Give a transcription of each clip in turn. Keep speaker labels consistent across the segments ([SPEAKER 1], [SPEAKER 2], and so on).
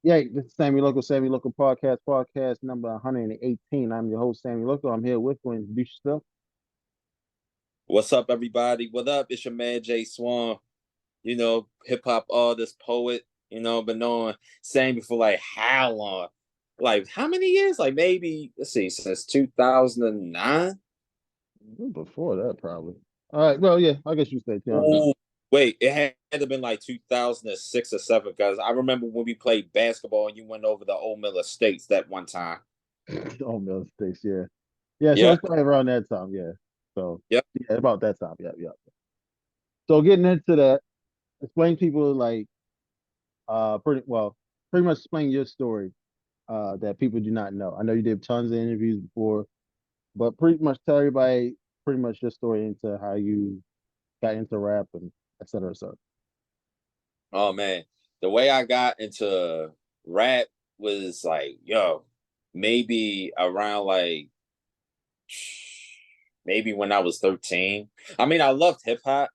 [SPEAKER 1] Yeah, this is Sammy Local podcast number 118. I'm your host, Sammy Local. I'm here with you. Introduce yourself.
[SPEAKER 2] What's up, everybody? What up? It's your man j.swann. Hip hop artist, poet. Been knowing Sammy for like how long? Like how many years? Like maybe let's see, since 2009.
[SPEAKER 1] Before that, probably. All right. Well, yeah, I guess you stay tuned.
[SPEAKER 2] Oh, wait, it had to been like 2006 or seven because I remember when we played basketball and you went over the Old Mill Estates that one time.
[SPEAKER 1] Oh, Mill Sticks, yeah. Yeah, so it's
[SPEAKER 2] Yep,
[SPEAKER 1] probably around that time, yeah. So,
[SPEAKER 2] yep.
[SPEAKER 1] yeah, about that time. Yeah, yeah. So getting into that, explain people like pretty much explain your story that people do not know. I know you did tons of interviews before, but pretty much tell everybody pretty much your story into how you got into rap and et cetera, et cetera.
[SPEAKER 2] Oh man, the way I got into rap was like, maybe around like maybe when I was 13. I mean, I loved hip hop,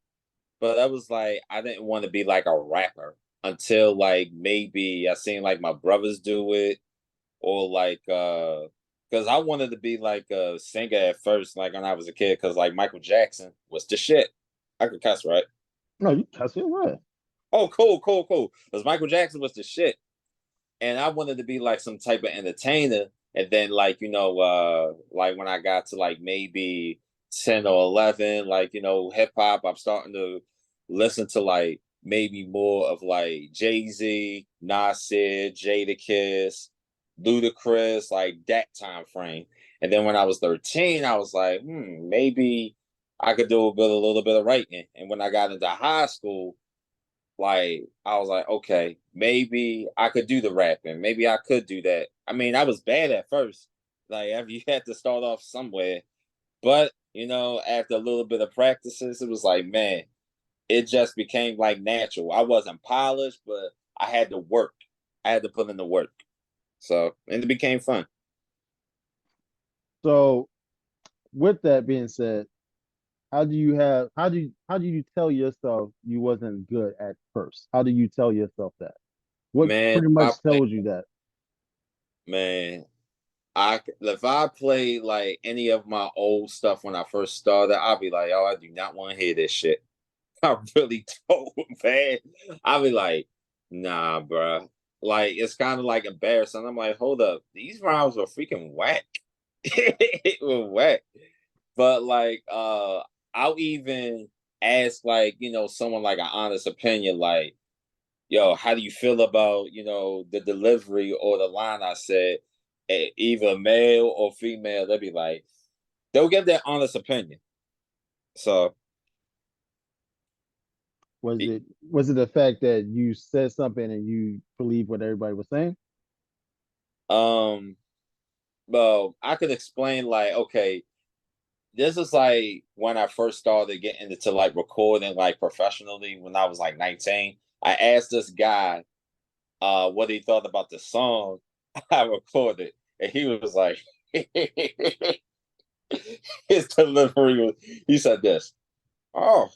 [SPEAKER 2] but I was like, I didn't want to be like a rapper until like maybe I seen like my brothers do it or like because I wanted to be like a singer at first, like when I was a kid, because like Michael Jackson was the shit. I could cuss, right?
[SPEAKER 1] No, you that's it, right?
[SPEAKER 2] Oh, cool, cool, cool. Because Michael Jackson was the shit. And I wanted to be like some type of entertainer. And then like, like when I got to like maybe 10 or 11, like, hip hop, I'm starting to listen to like maybe more of like Jay-Z, Nasir, Jadakiss, Ludacris, like that time frame. And then when I was 13, I was like, maybe I could do a little bit of writing. And when I got into high school, like I was like, okay, maybe I could do the rapping. Maybe I could do that. I mean, I was bad at first. Like you had to start off somewhere. But, after a little bit of practices, it was like, man, it just became like natural. I wasn't polished, but I had to work. I had to put in the work. So, and it became fun.
[SPEAKER 1] So with that being said, how do you tell yourself you wasn't good at first? How do you tell yourself that? What
[SPEAKER 2] Man,
[SPEAKER 1] pretty much told you that?
[SPEAKER 2] man, if I play like any of my old stuff when I first started, I'll be like, oh, I do not want to hear this shit. I really don't, man. I'll be like, nah, bro. Like it's kind of like embarrassing. I'm like, hold up, these rhymes were freaking whack. It was whack. But like, I'll even ask like, someone like an honest opinion, like, yo, how do you feel about, the delivery or the line I said, either male or female? They'll be like, they'll give their honest opinion. So,
[SPEAKER 1] Was it the fact that you said something and you believe what everybody was saying?
[SPEAKER 2] um, well, I could explain like, okay, this is like when I first started getting into like recording like professionally when I was like 19. I asked this guy what he thought about the song I recorded, and he was like, his delivery was, he said this, oh,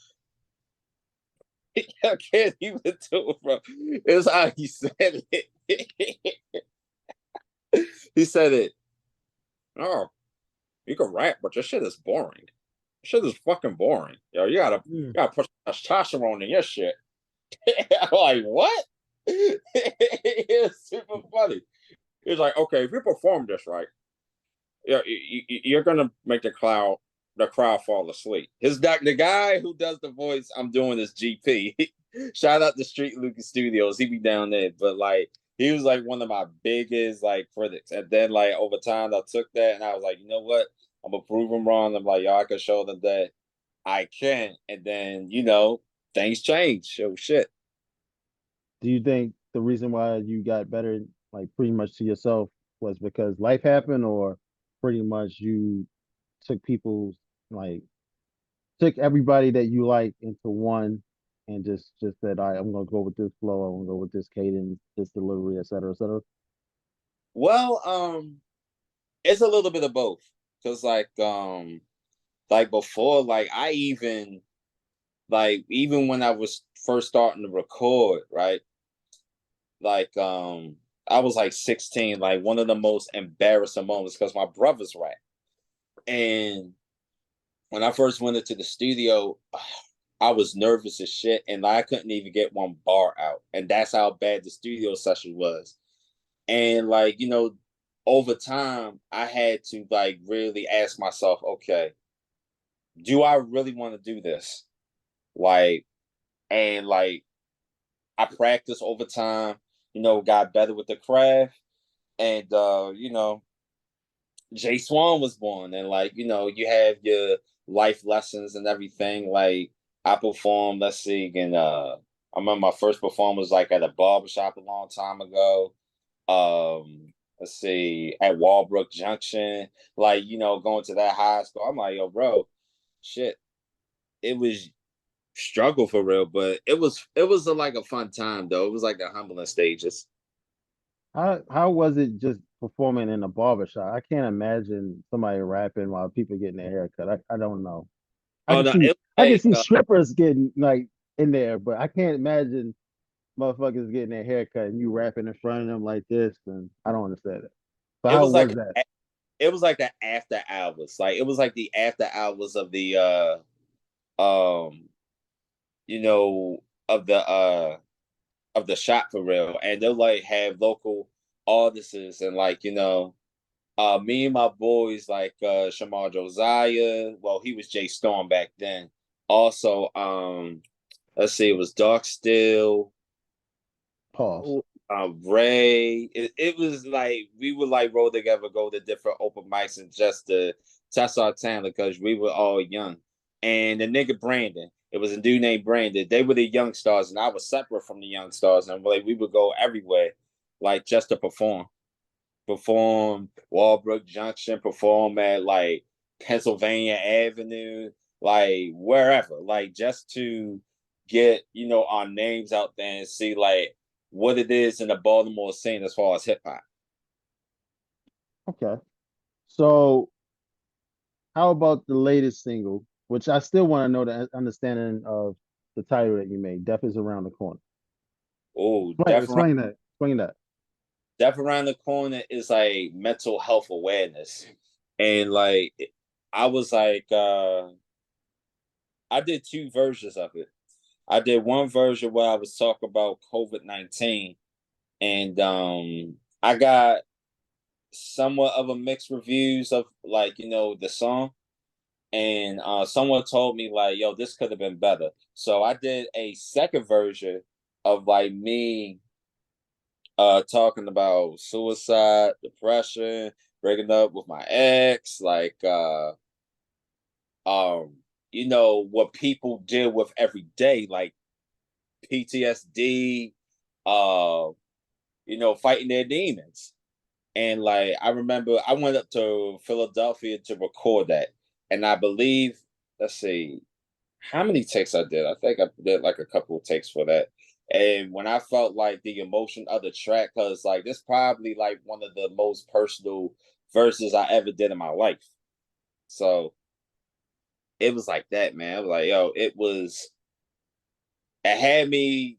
[SPEAKER 2] I can't even do it, bro. It's how he said it. He said it, oh, you can rap, but your shit is boring. Shit is fucking boring. Yo,
[SPEAKER 1] Mm.
[SPEAKER 2] you gotta put testosterone in your shit. I'm like, what? It's super funny. He's like, okay, if you perform this right, yeah, you're gonna make the crowd fall asleep. The guy who does the voice I'm doing is GP. Shout out to Street Lucas Studios. He be down there, but like he was like one of my biggest like critics. And then like over time, I took that and I was like, you know what? I'm gonna prove him wrong. I'm like, y'all, I can show them that I can. And then things change. Oh shit.
[SPEAKER 1] Do you think the reason why you got better, like pretty much to yourself, was because life happened, or pretty much you took people's like took everybody that you like into one and just said, all right, I'm gonna go with this flow, I'm gonna go with this cadence, this delivery, et cetera, et cetera.
[SPEAKER 2] Well, it's a little bit of both. Cause like before, like I even when I was first starting to record, right? Like I was like 16, like one of the most embarrassing moments because my brother's rap. And when I first went into the studio, I was nervous as shit, and I couldn't even get one bar out. And that's how bad the studio session was. And like, over time, I had to like really ask myself, okay, do I really want to do this? Like, and like I practiced over time, got better with the craft. And j.swann was born, and like, you have your life lessons and everything. Like I performed, let's see, and I remember my first performance was like at a barbershop a long time ago. Let's see, at Walbrook Junction, like, going to that high school. I'm like, yo, bro, shit. It was struggle for real, but it was like a fun time though. It was like the humbling stages.
[SPEAKER 1] How was it just performing in a barbershop? I can't imagine somebody rapping while people getting their hair cut. I don't know. I
[SPEAKER 2] Oh
[SPEAKER 1] can
[SPEAKER 2] no,
[SPEAKER 1] see
[SPEAKER 2] it was
[SPEAKER 1] I can
[SPEAKER 2] like
[SPEAKER 1] see strippers getting like in there, but I can't imagine motherfuckers getting their hair cut and you rapping in front of them like this, and I don't understand it. So
[SPEAKER 2] it
[SPEAKER 1] how
[SPEAKER 2] was like
[SPEAKER 1] was that?
[SPEAKER 2] it was like the after hours. Like it was like the after hours of the um you know of the shop for real. And they'll like have local artists and like, me and my boys like Shamar Josiah. Well, he was Jay Storm back then. Also, let's see, it was Dark Steel,
[SPEAKER 1] Pause.
[SPEAKER 2] Ray. It was like we would like roll together, go to different open mics and just to test our talent because we were all young. And the nigga Brandon, it was a dude named Brandon. They were the young stars, and I was separate from the young stars, and like we would go everywhere, like just to perform Walbrook Junction, perform at like Pennsylvania Avenue, like wherever, like just to get, our names out there and see like what it is in the Baltimore scene as far as hip hop.
[SPEAKER 1] Okay. So how about the latest single, which I still want to know the understanding of the title that you made, Death is Around the Corner.
[SPEAKER 2] Oh,
[SPEAKER 1] Explain that. Explain that.
[SPEAKER 2] Death Around the Corner is like mental health awareness. And like I was like I did two versions of it. I did one version where I was talking about COVID-19, and I got somewhat of a mixed reviews of like, the song. And someone told me like, yo, this could have been better. So I did a second version of like me talking about suicide, depression, breaking up with my ex, like um what people deal with every day, like PTSD, uh fighting their demons. And like I remember I went up to Philadelphia to record that. And I believe, let's see, how many takes I did. I think I did like a couple of takes for that. And when I felt like the emotion of the track, because like this probably like one of the most personal verses I ever did in my life. So it was like that, man. I was like, yo, it had me,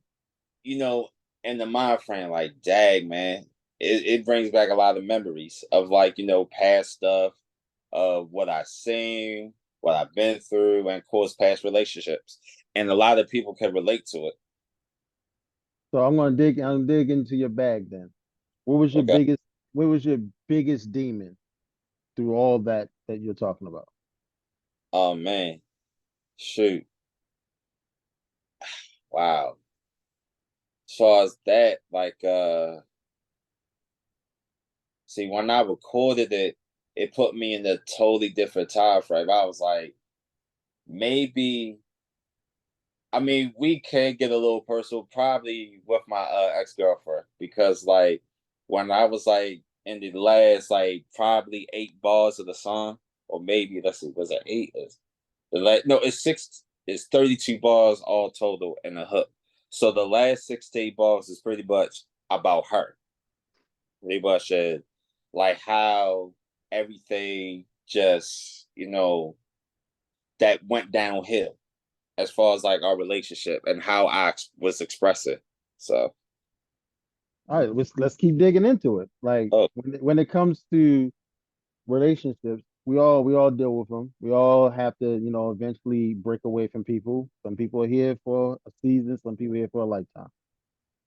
[SPEAKER 2] you know, in the mind frame, like, dang, man. It brings back a lot of memories of like, past stuff, of what I've seen, what I've been through, and of course, past relationships. And a lot of people can relate to it.
[SPEAKER 1] So I'm dig into your bag then. What was your
[SPEAKER 2] Okay.
[SPEAKER 1] biggest what was your biggest demon through all that you're talking about?
[SPEAKER 2] Oh man. Shoot. Wow. As far as that, like see, when I recorded it, it put me in a totally different time frame. I was like, maybe I mean, we can get a little personal, probably with my ex girlfriend, because like when I was like in the last like probably 8 bars of the song, or maybe let's see, was it eight? No, it's six. It's 32 bars all total in a hook. So the last 16 bars is pretty much about her. Pretty much like how everything just that went downhill as far as like our relationship and how I was expressing. So
[SPEAKER 1] All right, let's keep digging into it. Like
[SPEAKER 2] Oh,
[SPEAKER 1] when it comes to relationships, we all deal with them. We all have to, eventually break away from people. Some people are here for a season, some people are here for a lifetime.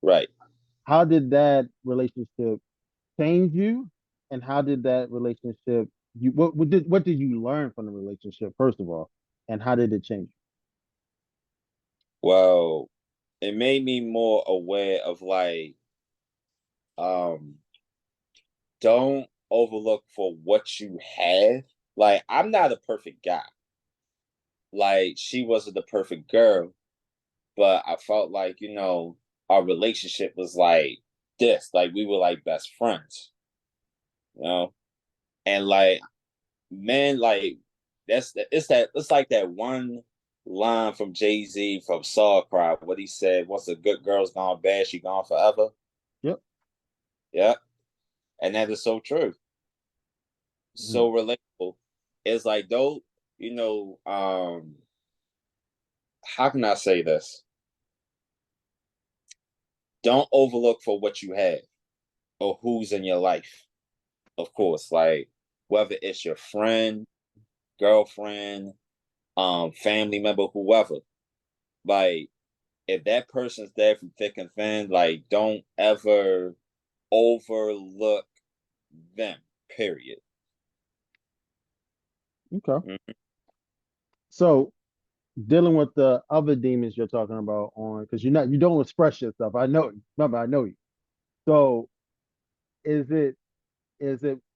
[SPEAKER 2] right.
[SPEAKER 1] How did that relationship change you? And how did that relationship what did you learn from the relationship, first of all? And how did it change
[SPEAKER 2] Well, it made me more aware of like, um, don't overlook for what you have. Like, I'm not a perfect guy. Like, she wasn't the perfect girl, but I felt like, our relationship was like this. Like, we were like best friends, you know? And like, men, like, it's like that one line from Jay-Z from Saw Cry, what he said, once a good girl's gone bad, she gone forever.
[SPEAKER 1] you? Yep.
[SPEAKER 2] Yeah. And that is so true.
[SPEAKER 1] Mm.
[SPEAKER 2] So relatable. It's like though, you know, how can I say this? Don't overlook for what you have or who's in your life. Of course, like whether it's your friend, girlfriend, family member, whoever. Like if that person's there from thick and thin, like don't ever overlook them. Period.
[SPEAKER 1] Okay.
[SPEAKER 2] Mm.
[SPEAKER 1] So dealing with the other demons you're talking about on, because you don't express yourself. I know. Remember, I know you. So is it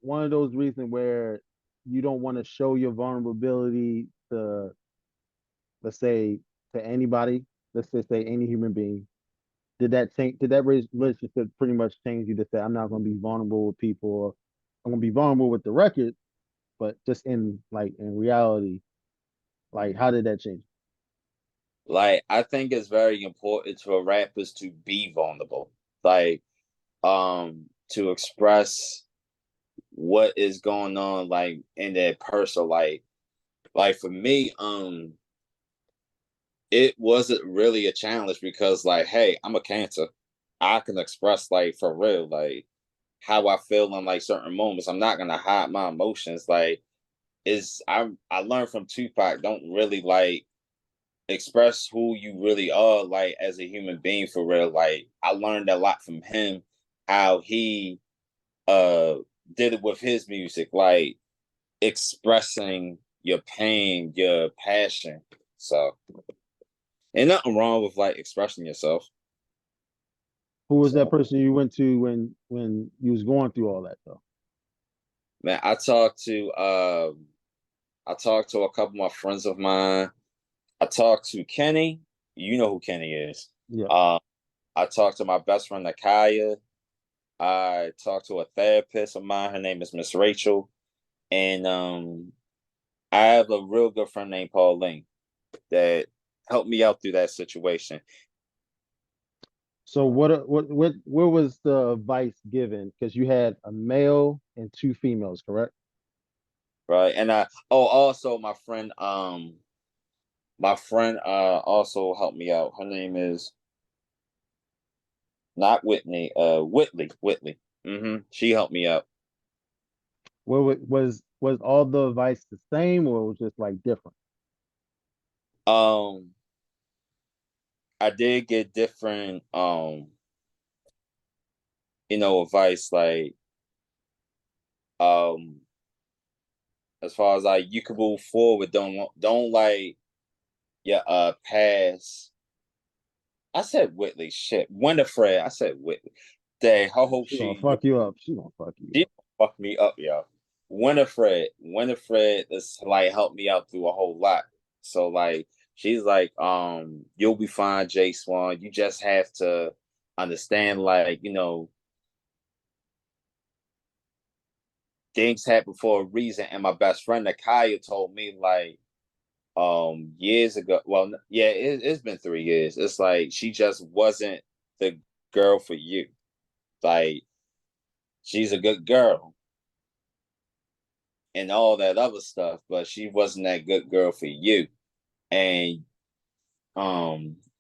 [SPEAKER 1] one of those reasons where you don't want to show your vulnerability to, let's say, to anybody? Let's just say any human being. Did that change? Did that relationship pretty much change you to say, I'm not going to be vulnerable with people? Or I'm going to be vulnerable with the record, but just in reality, like how did that change?
[SPEAKER 2] Like I think it's very important for rappers to be vulnerable. Like to express what is going on like in their personal life. Like for me, it wasn't really a challenge because like, hey, I'm a cancer. I can express like for real, like how I feel in like certain moments. I'm not gonna hide my emotions. Like is I learned from Tupac, don't really like express who you really are like as a human being for real. Like I learned a lot from him, how he uh did it with his music, like expressing your pain, your passion. So ain't nothing wrong with like expressing yourself.
[SPEAKER 1] Who was that
[SPEAKER 2] So
[SPEAKER 1] person you went to when you was going through all that though?
[SPEAKER 2] man, I talked to a couple of my friends of mine. I talked to Kenny. You know who Kenny is.
[SPEAKER 1] Yeah.
[SPEAKER 2] Uh, I talked to my best friend Nakaya. I talked to a therapist of mine. Her name is Miss Rachel. And I have a real good friend named Pauline that helped me out through that situation.
[SPEAKER 1] So what where was the advice given? Because you had a male and two females, correct?
[SPEAKER 2] Right. And also my friend also helped me out. Her name is not Whitney, Whitley. Whitley. She helped me out.
[SPEAKER 1] Was all the advice the same or was just like different?
[SPEAKER 2] Um I did get different advice like um as far as like you can move forward, don't like your past. I said Whitley, shit. Winifred, I said Whitley. Dang, I hope
[SPEAKER 1] She gonna
[SPEAKER 2] she
[SPEAKER 1] fuck you up. She gonna fuck you
[SPEAKER 2] she
[SPEAKER 1] up.
[SPEAKER 2] fucked me up, yo. Winifred is like helped me out through a whole lot. So like she's like, you'll be fine, j.swann. You just have to understand, like, things happen for a reason. And my best friend Nakaya told me like years ago. Well, yeah, it's been 3 years. It's like she just wasn't the girl for you. Like she's a good girl and all that other stuff, but she wasn't that good girl for you. And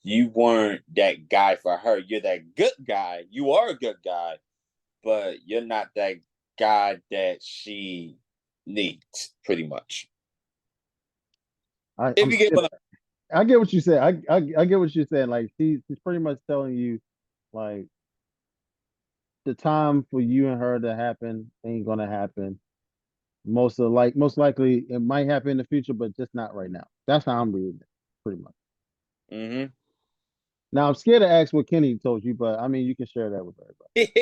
[SPEAKER 2] you weren't that guy for her. You're that good guy. You are a good guy, but you're not that guy that she needs, pretty much. If
[SPEAKER 1] I'm
[SPEAKER 2] you get
[SPEAKER 1] scared.
[SPEAKER 2] what
[SPEAKER 1] I get what you said. I get what you're saying. Like she's pretty much telling you like the time for you and her to happen ain't gonna happen. Most likely it might happen in the future, but just not right now. That's how I'm reading it, pretty much.
[SPEAKER 2] I'm.
[SPEAKER 1] Now I'm scared to ask what Kenny told you, but I mean you can share that with everybody.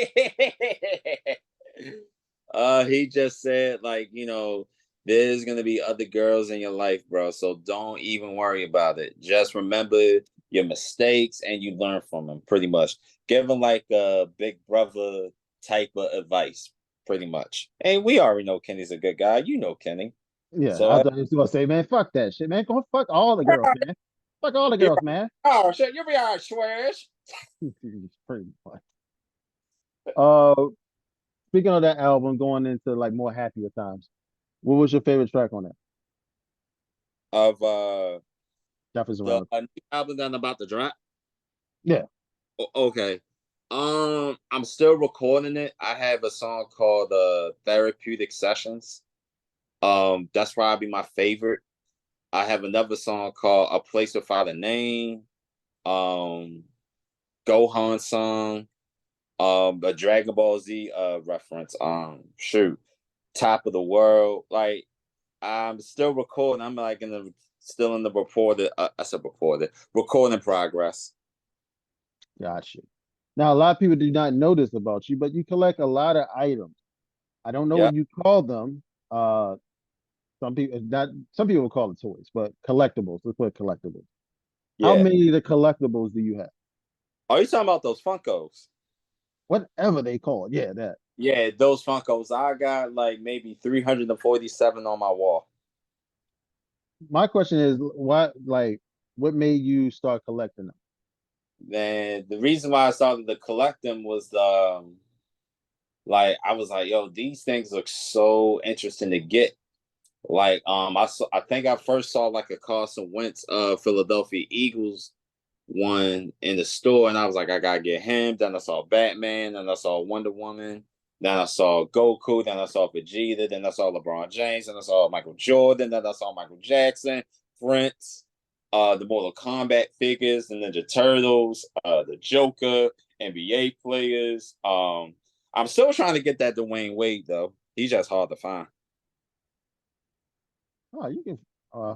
[SPEAKER 2] He just said, like, there's gonna be other girls in your life, bro. So don't even worry about it. Just remember your mistakes and you learn from them. Pretty much, give him like a big brother type of advice. Pretty much. And we already know Kenny's a good guy. You know Kenny.
[SPEAKER 1] Yeah,
[SPEAKER 2] So
[SPEAKER 1] I thought you was gonna say, man, fuck that shit, man. Go fuck all the girls, man. Fuck all the
[SPEAKER 2] you're
[SPEAKER 1] girls, man.
[SPEAKER 2] oh shit, you'll be all right, Swish.
[SPEAKER 1] Pretty much. Uh, speaking of that album, going into like more happier times, what was your favorite track on that?
[SPEAKER 2] Of
[SPEAKER 1] Jefferson
[SPEAKER 2] the
[SPEAKER 1] Around.
[SPEAKER 2] new album that I'm about to drop.
[SPEAKER 1] Yeah,
[SPEAKER 2] Okay. I'm still recording it. I have a song called Therapeutic Sessions. That's probably my favorite. I have another song called A Place Without a Name. Um, Gohan song. A Dragon Ball Z reference. Shoot. Top of the World. Like, I'm still recording. I'm like still in the recorded I said recorded. Recording progress.
[SPEAKER 1] gotcha. Now a lot of people do not know this about you, but you collect a lot of items. I don't know
[SPEAKER 2] Yeah.
[SPEAKER 1] what you call them. Uh, some people call it toys, but collectibles. Let's put collectibles. How
[SPEAKER 2] Yeah.
[SPEAKER 1] many of the collectibles do you have?
[SPEAKER 2] Are you talking about those Funkos?
[SPEAKER 1] Whatever they call it. Yeah, that.
[SPEAKER 2] Yeah, those Funkos. I got like maybe 347 on my wall.
[SPEAKER 1] My question is, what made you start collecting them?
[SPEAKER 2] And the reason why I started to collect them was like I was like, yo, these things look so interesting to get. Like I think I first saw like a Carson Wentz Philadelphia Eagles one in the store, and I was like, I gotta get him. Then I saw Batman, then I saw Wonder Woman, then I saw Goku, then I saw Vegeta, then I saw LeBron James, then I saw Michael Jordan, then I saw Michael Jackson, Prince, the Mortal Kombat figures, and Ninja Turtles, the Joker, NBA players. I'm still trying to get that Dwayne Wade though. He's just hard to find.
[SPEAKER 1] Oh, you can. Uh,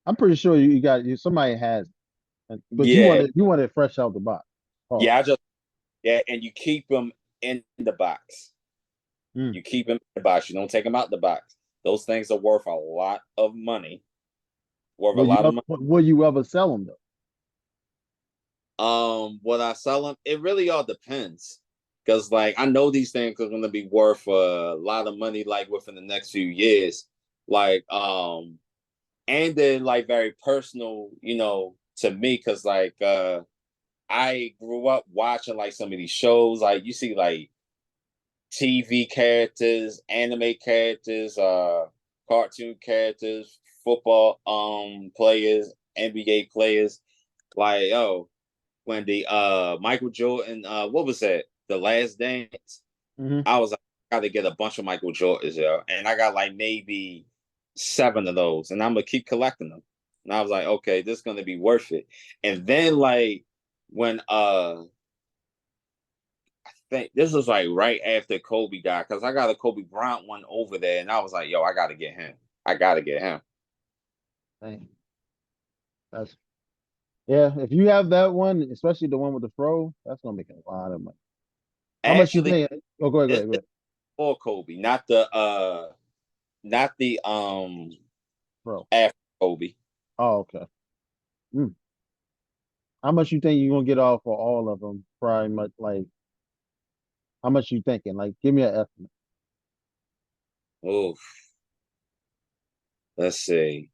[SPEAKER 1] I'm pretty sure you got you. Somebody has, but
[SPEAKER 2] Yeah,
[SPEAKER 1] you want it fresh out the box. Oh,
[SPEAKER 2] yeah, and you keep them in the box.
[SPEAKER 1] mm.
[SPEAKER 2] You keep them in the box. You don't take them out the box. Those things are worth a lot of money. Worth a lot of money.
[SPEAKER 1] Will you ever sell them though?
[SPEAKER 2] What I sell them, it really all depends. Cause like I know these things are gonna be worth a lot of money, like within the next few years. Like, and then like very personal, to me, cause like I grew up watching like some of these shows. Like you see like TV characters, anime characters, cartoon characters, football players, NBA players. Like, oh, when the Michael Jordan, what was that? The Last Dance.
[SPEAKER 1] Hmm.
[SPEAKER 2] I was like, I gotta get a bunch of Michael Jordans, yeah. And I got like maybe 7 of those, and I'm gonna keep collecting them. And I was like, okay, this is gonna be worth it. And then like when think this was like right after Kobe died, because I got a Kobe Bryant one over there, and I was like, yo, I gotta get him. I gotta get him.
[SPEAKER 1] Dang, that's yeah. If you have that one, especially the one with the fro, that's gonna make a lot of money. How much you
[SPEAKER 2] Actually,
[SPEAKER 1] think? Oh, go ahead, go
[SPEAKER 2] this
[SPEAKER 1] ahead, go
[SPEAKER 2] is
[SPEAKER 1] ahead.
[SPEAKER 2] for Kobe, not the
[SPEAKER 1] Fro.
[SPEAKER 2] after Kobe.
[SPEAKER 1] Oh, okay. Mm. How much you think you're gonna get off for all of them? Probably much like how much you thinking? Like, give me an estimate,
[SPEAKER 2] Oh, let's see.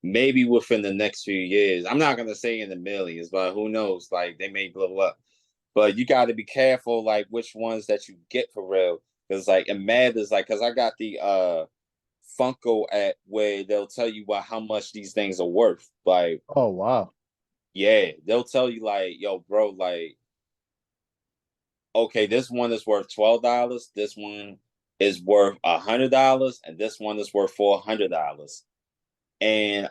[SPEAKER 2] Maybe within the next few years. I'm not gonna say in the millions, but who knows? Like they may blow up. But you got to be careful, like which ones that you get for real, because like it matters. Like, because I got the Funko app where they'll tell you about how much these things are worth. Like,
[SPEAKER 1] Oh wow.
[SPEAKER 2] yeah, they'll tell you like, yo, bro, like, okay, this one is worth $12, this one is worth $100, and this one is worth $400. And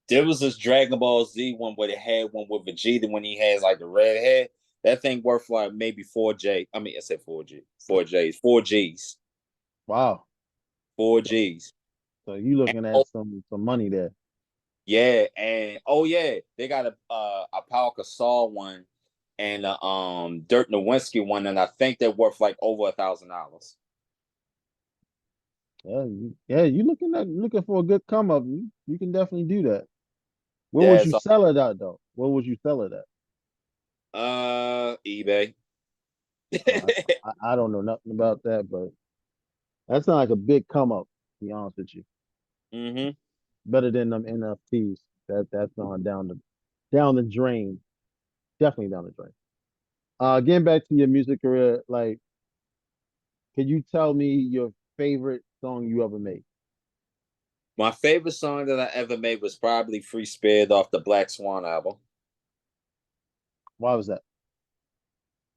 [SPEAKER 2] there was this Dragon Ball Z one where they had one with Vegeta when he has like the red head. That thing worth like maybe 4J. I mean, I said 4G, 4Js, 4Gs,
[SPEAKER 1] Wow.
[SPEAKER 2] four
[SPEAKER 1] So,
[SPEAKER 2] Gs.
[SPEAKER 1] so you
[SPEAKER 2] And,
[SPEAKER 1] looking at
[SPEAKER 2] oh
[SPEAKER 1] some money there.
[SPEAKER 2] yeah, and oh yeah, they got a Pau Gasol one and a Dirk Nowitzki one, and I think they're worth like over $1,000.
[SPEAKER 1] Yeah, you looking for a good come up. You can definitely do that. Where would
[SPEAKER 2] Yeah,
[SPEAKER 1] you
[SPEAKER 2] so
[SPEAKER 1] sell it at though? Where would you sell it at?
[SPEAKER 2] eBay.
[SPEAKER 1] I don't know nothing about that, but that's not like a big come up, to be honest with you.
[SPEAKER 2] hmm
[SPEAKER 1] Better than them NFTs. That's going down the drain. Definitely down the drain. Getting back to your music career, like, can you tell me your favorite song you ever made?
[SPEAKER 2] My favorite song that I ever made was probably Free Spirit off the Black Swan album.
[SPEAKER 1] Why was that?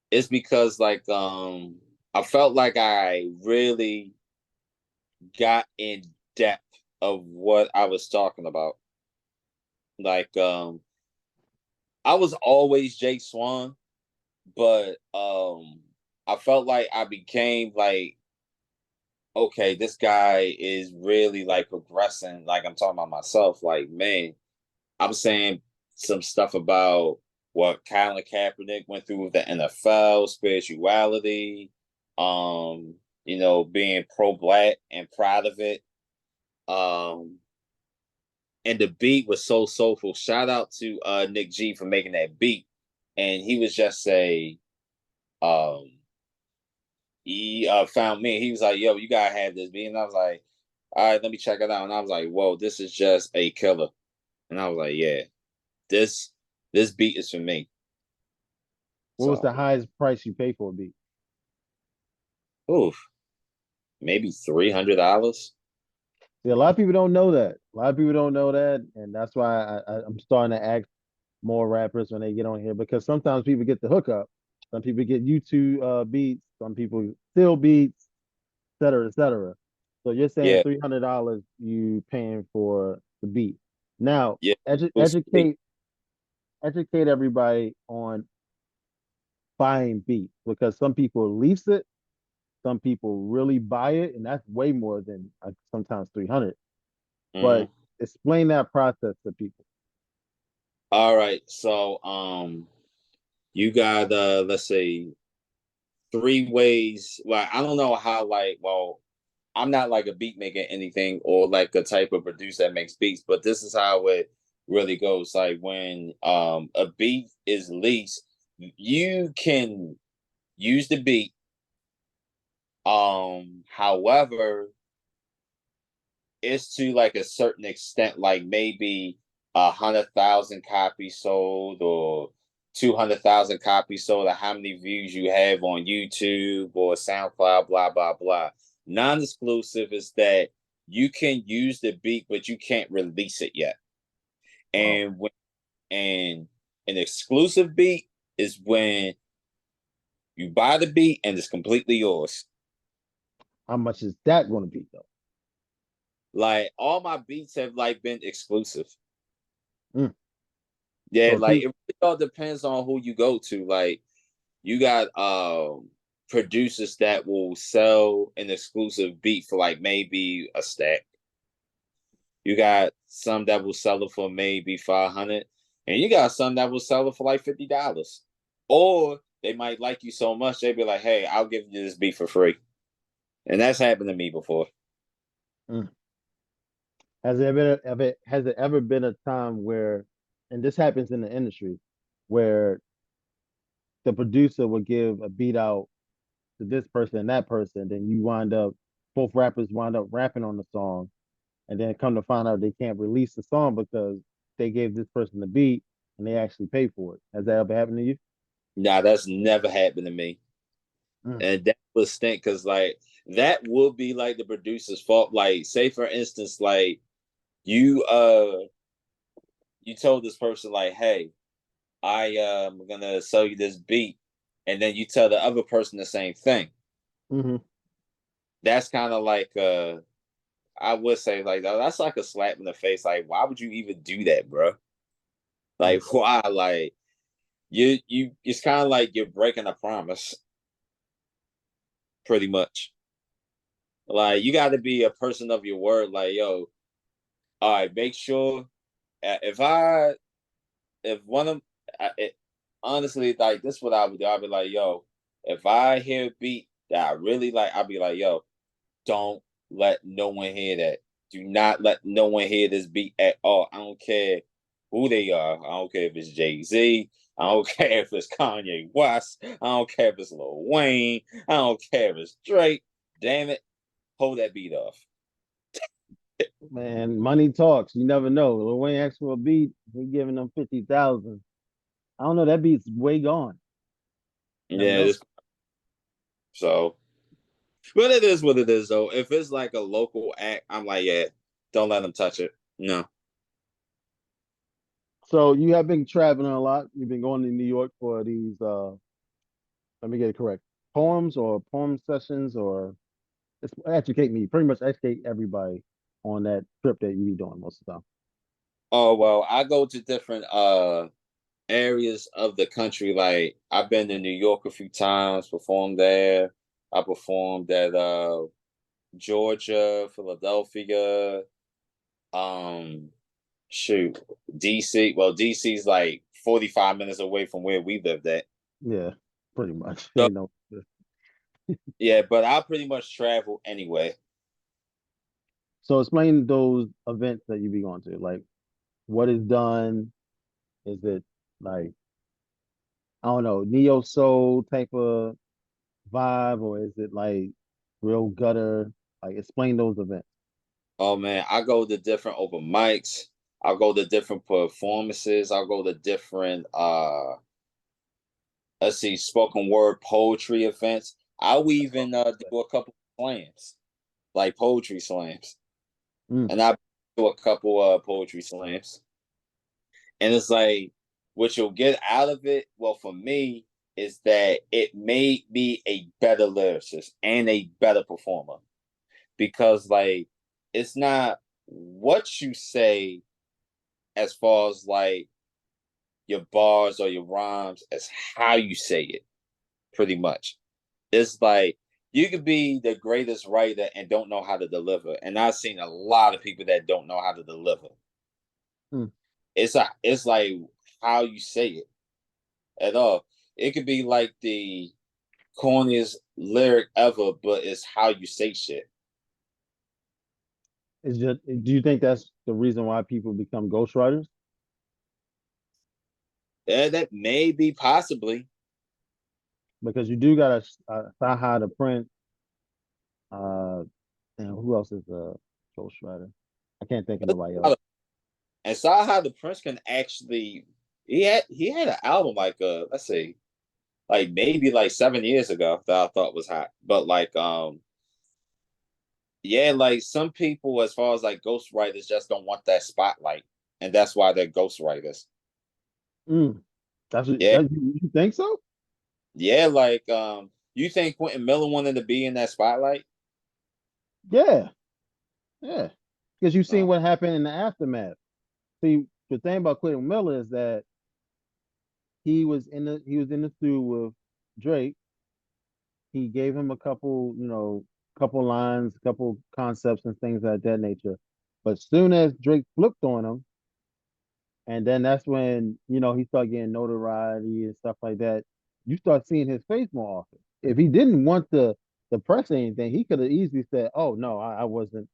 [SPEAKER 2] It's because like I felt like I really got in depth of what I was talking about. Like I was always j.swann, but I felt like I became like, okay, this guy is really like progressing. Like I'm talking about myself, like, man, I'm saying some stuff about what Colin Kaepernick went through with the NFL, spirituality, um, being pro-black and proud of it. Um, and the beat was so soulful. Shout out to Nick G for making that beat. And he was just um, he found me. He was like, "Yo, you gotta have this beat," and I was like, "All right, let me check it out." And I was like, "Whoa, this is just a killer." And I was like, "Yeah, this this beat is for me."
[SPEAKER 1] What was
[SPEAKER 2] So,
[SPEAKER 1] the highest price you paid for a beat?
[SPEAKER 2] oof, maybe $300.
[SPEAKER 1] See, a lot of people don't know that. A lot of people don't know that, and that's why I'm starting to ask more rappers when they get on here because sometimes people get the hookup. Some people get YouTube beats. Some people still beats, et cetera, et cetera. So you're saying
[SPEAKER 2] Yeah,
[SPEAKER 1] $300 you paying for the beat. Now,
[SPEAKER 2] yeah, exclusively.
[SPEAKER 1] educate everybody on buying beats because some people lease it, some people really buy it, and that's way more than sometimes 300. But
[SPEAKER 2] Mhm.
[SPEAKER 1] explain that process to people.
[SPEAKER 2] All right, so you got let's say three ways. Well, I don't know how like well I'm not like a beat maker anything or like a type of producer that makes beats, but this is how it really goes. Like when a beat is leased, you can use the beat. However, it's to like a certain extent, like maybe 100,000 copies sold or 200,000 copies sold, or how many views you have on YouTube or SoundCloud, blah blah blah. Non-exclusive is that you can use the beat, but you can't release it yet.
[SPEAKER 1] Wow.
[SPEAKER 2] And when and an exclusive beat is when you buy the beat and it's completely yours.
[SPEAKER 1] How much is that going to be though?
[SPEAKER 2] Like all my beats have like been exclusive.
[SPEAKER 1] Mm.
[SPEAKER 2] Yeah,
[SPEAKER 1] So
[SPEAKER 2] like
[SPEAKER 1] two,
[SPEAKER 2] it really all depends on who you go to. Like you got producers that will sell an exclusive beat for like maybe a stack. You got some that will sell it for maybe 500, and you got some that will sell it for like $50. Or they might like you so much they be like, "Hey, I'll give you this beat for free," and that's happened to me before.
[SPEAKER 1] mm. Has there ever been a time where, and this happens in the industry, where the producer would give a beat out to this person and that person, then you wind up both rappers wind up rapping on the song, and then come to find out they can't release the song because they gave this person the beat and they actually pay for it. Has that ever happened to you?
[SPEAKER 2] Nah, that's never happened to me.
[SPEAKER 1] Mm.
[SPEAKER 2] And that was stink because like that would be like the producer's fault. Like, say for instance, like you you told this person like, hey, I am gonna sell you this beat, and then you tell the other person the same thing.
[SPEAKER 1] Hmm.
[SPEAKER 2] That's kind of like I would say like that's like a slap in the face. Like, why would you even do that, bro?
[SPEAKER 1] Yeah.
[SPEAKER 2] Like, why? Like, you it's kind of like you're breaking a promise, pretty much. Like, you got to be a person of your word. Like, yo, all right, make sure if I if one of it, honestly, like this, is what I would do. I'd be like, yo, if I hear a beat that I really like, I'd be like, yo, don't let no one hear that. Do not let no one hear this beat at all. I don't care who they are. I don't care if it's Jay-Z. I don't care if it's Kanye West. I don't care if it's Lil Wayne. I don't care if it's Drake. Damn it, hold that beat off.
[SPEAKER 1] Man, money talks. You never know. Lil Wayne asked for a beat. He giving them 50,000. I don't know. That beat's way gone. Never
[SPEAKER 2] Yeah,
[SPEAKER 1] know.
[SPEAKER 2] so, but it is what it is, though. If it's like a local act, I'm like, yeah, don't let them touch it. No.
[SPEAKER 1] So you have been traveling a lot. You've been going to New York for these. Let me get it correct. Poems or poem sessions or educate me. Pretty much educate everybody on that trip that you be doing most of the time.
[SPEAKER 2] Oh well, I go to different areas of the country. Like, I've been to New York a few times, performed there. I performed at Georgia, Philadelphia, um shoot, DC. Well, DC's like 45 minutes away from where we lived at.
[SPEAKER 1] Yeah, pretty much.
[SPEAKER 2] So
[SPEAKER 1] Ain't no.
[SPEAKER 2] yeah, but I pretty much travel anyway.
[SPEAKER 1] So explain those events that you be going to. Like, what is done? Is it like I don't know, neo soul type of vibe, or is it like real gutter? Like, explain those events.
[SPEAKER 2] Oh man, I go to different open mics. I'll go to different performances. I'll go to different let's see, spoken word poetry events. I'll even do a couple of slams, like poetry slams.
[SPEAKER 1] Mm.
[SPEAKER 2] And I do a couple poetry slams. And it's like, what you'll get out of it, well, for me, is that it made me a better lyricist and a better performer. Because like, it's not what you say as far as like your bars or your rhymes, as how you say it, pretty much. It's like you could be the greatest writer and don't know how to deliver. And I've seen a lot of people that don't know how to deliver.
[SPEAKER 1] Mm.
[SPEAKER 2] It's like how you say it at all. It could be like the corniest lyric ever, but it's how you say shit.
[SPEAKER 1] Is just do you think that's the reason why people become ghostwriters?
[SPEAKER 2] Yeah, that may be possibly.
[SPEAKER 1] Because you do got a Saha the Prince. Uh, and who else is a ghostwriter? I can't think of nobody else.
[SPEAKER 2] And saw how the Prince can actually he had an album like let's see, like maybe like 7 years ago that I thought was hot. But like yeah, like some people as far as like ghostwriters just don't want that spotlight. And that's why they're ghostwriters.
[SPEAKER 1] Mm.
[SPEAKER 2] Yeah,
[SPEAKER 1] That you think so?
[SPEAKER 2] yeah, like you think Quentin Miller wanted to be in that spotlight?
[SPEAKER 1] Yeah, yeah. Because you've seen
[SPEAKER 2] No.
[SPEAKER 1] what happened in the aftermath. See, the thing about Quentin Miller is that he was in the studio with Drake. He gave him a couple, couple lines, couple concepts and things like that nature. But soon as Drake flipped on him, and then that's when, he started getting notoriety and stuff like that. You start seeing his face more often. If he didn't want the press or anything, he could have easily said, "Oh no, I wasn't."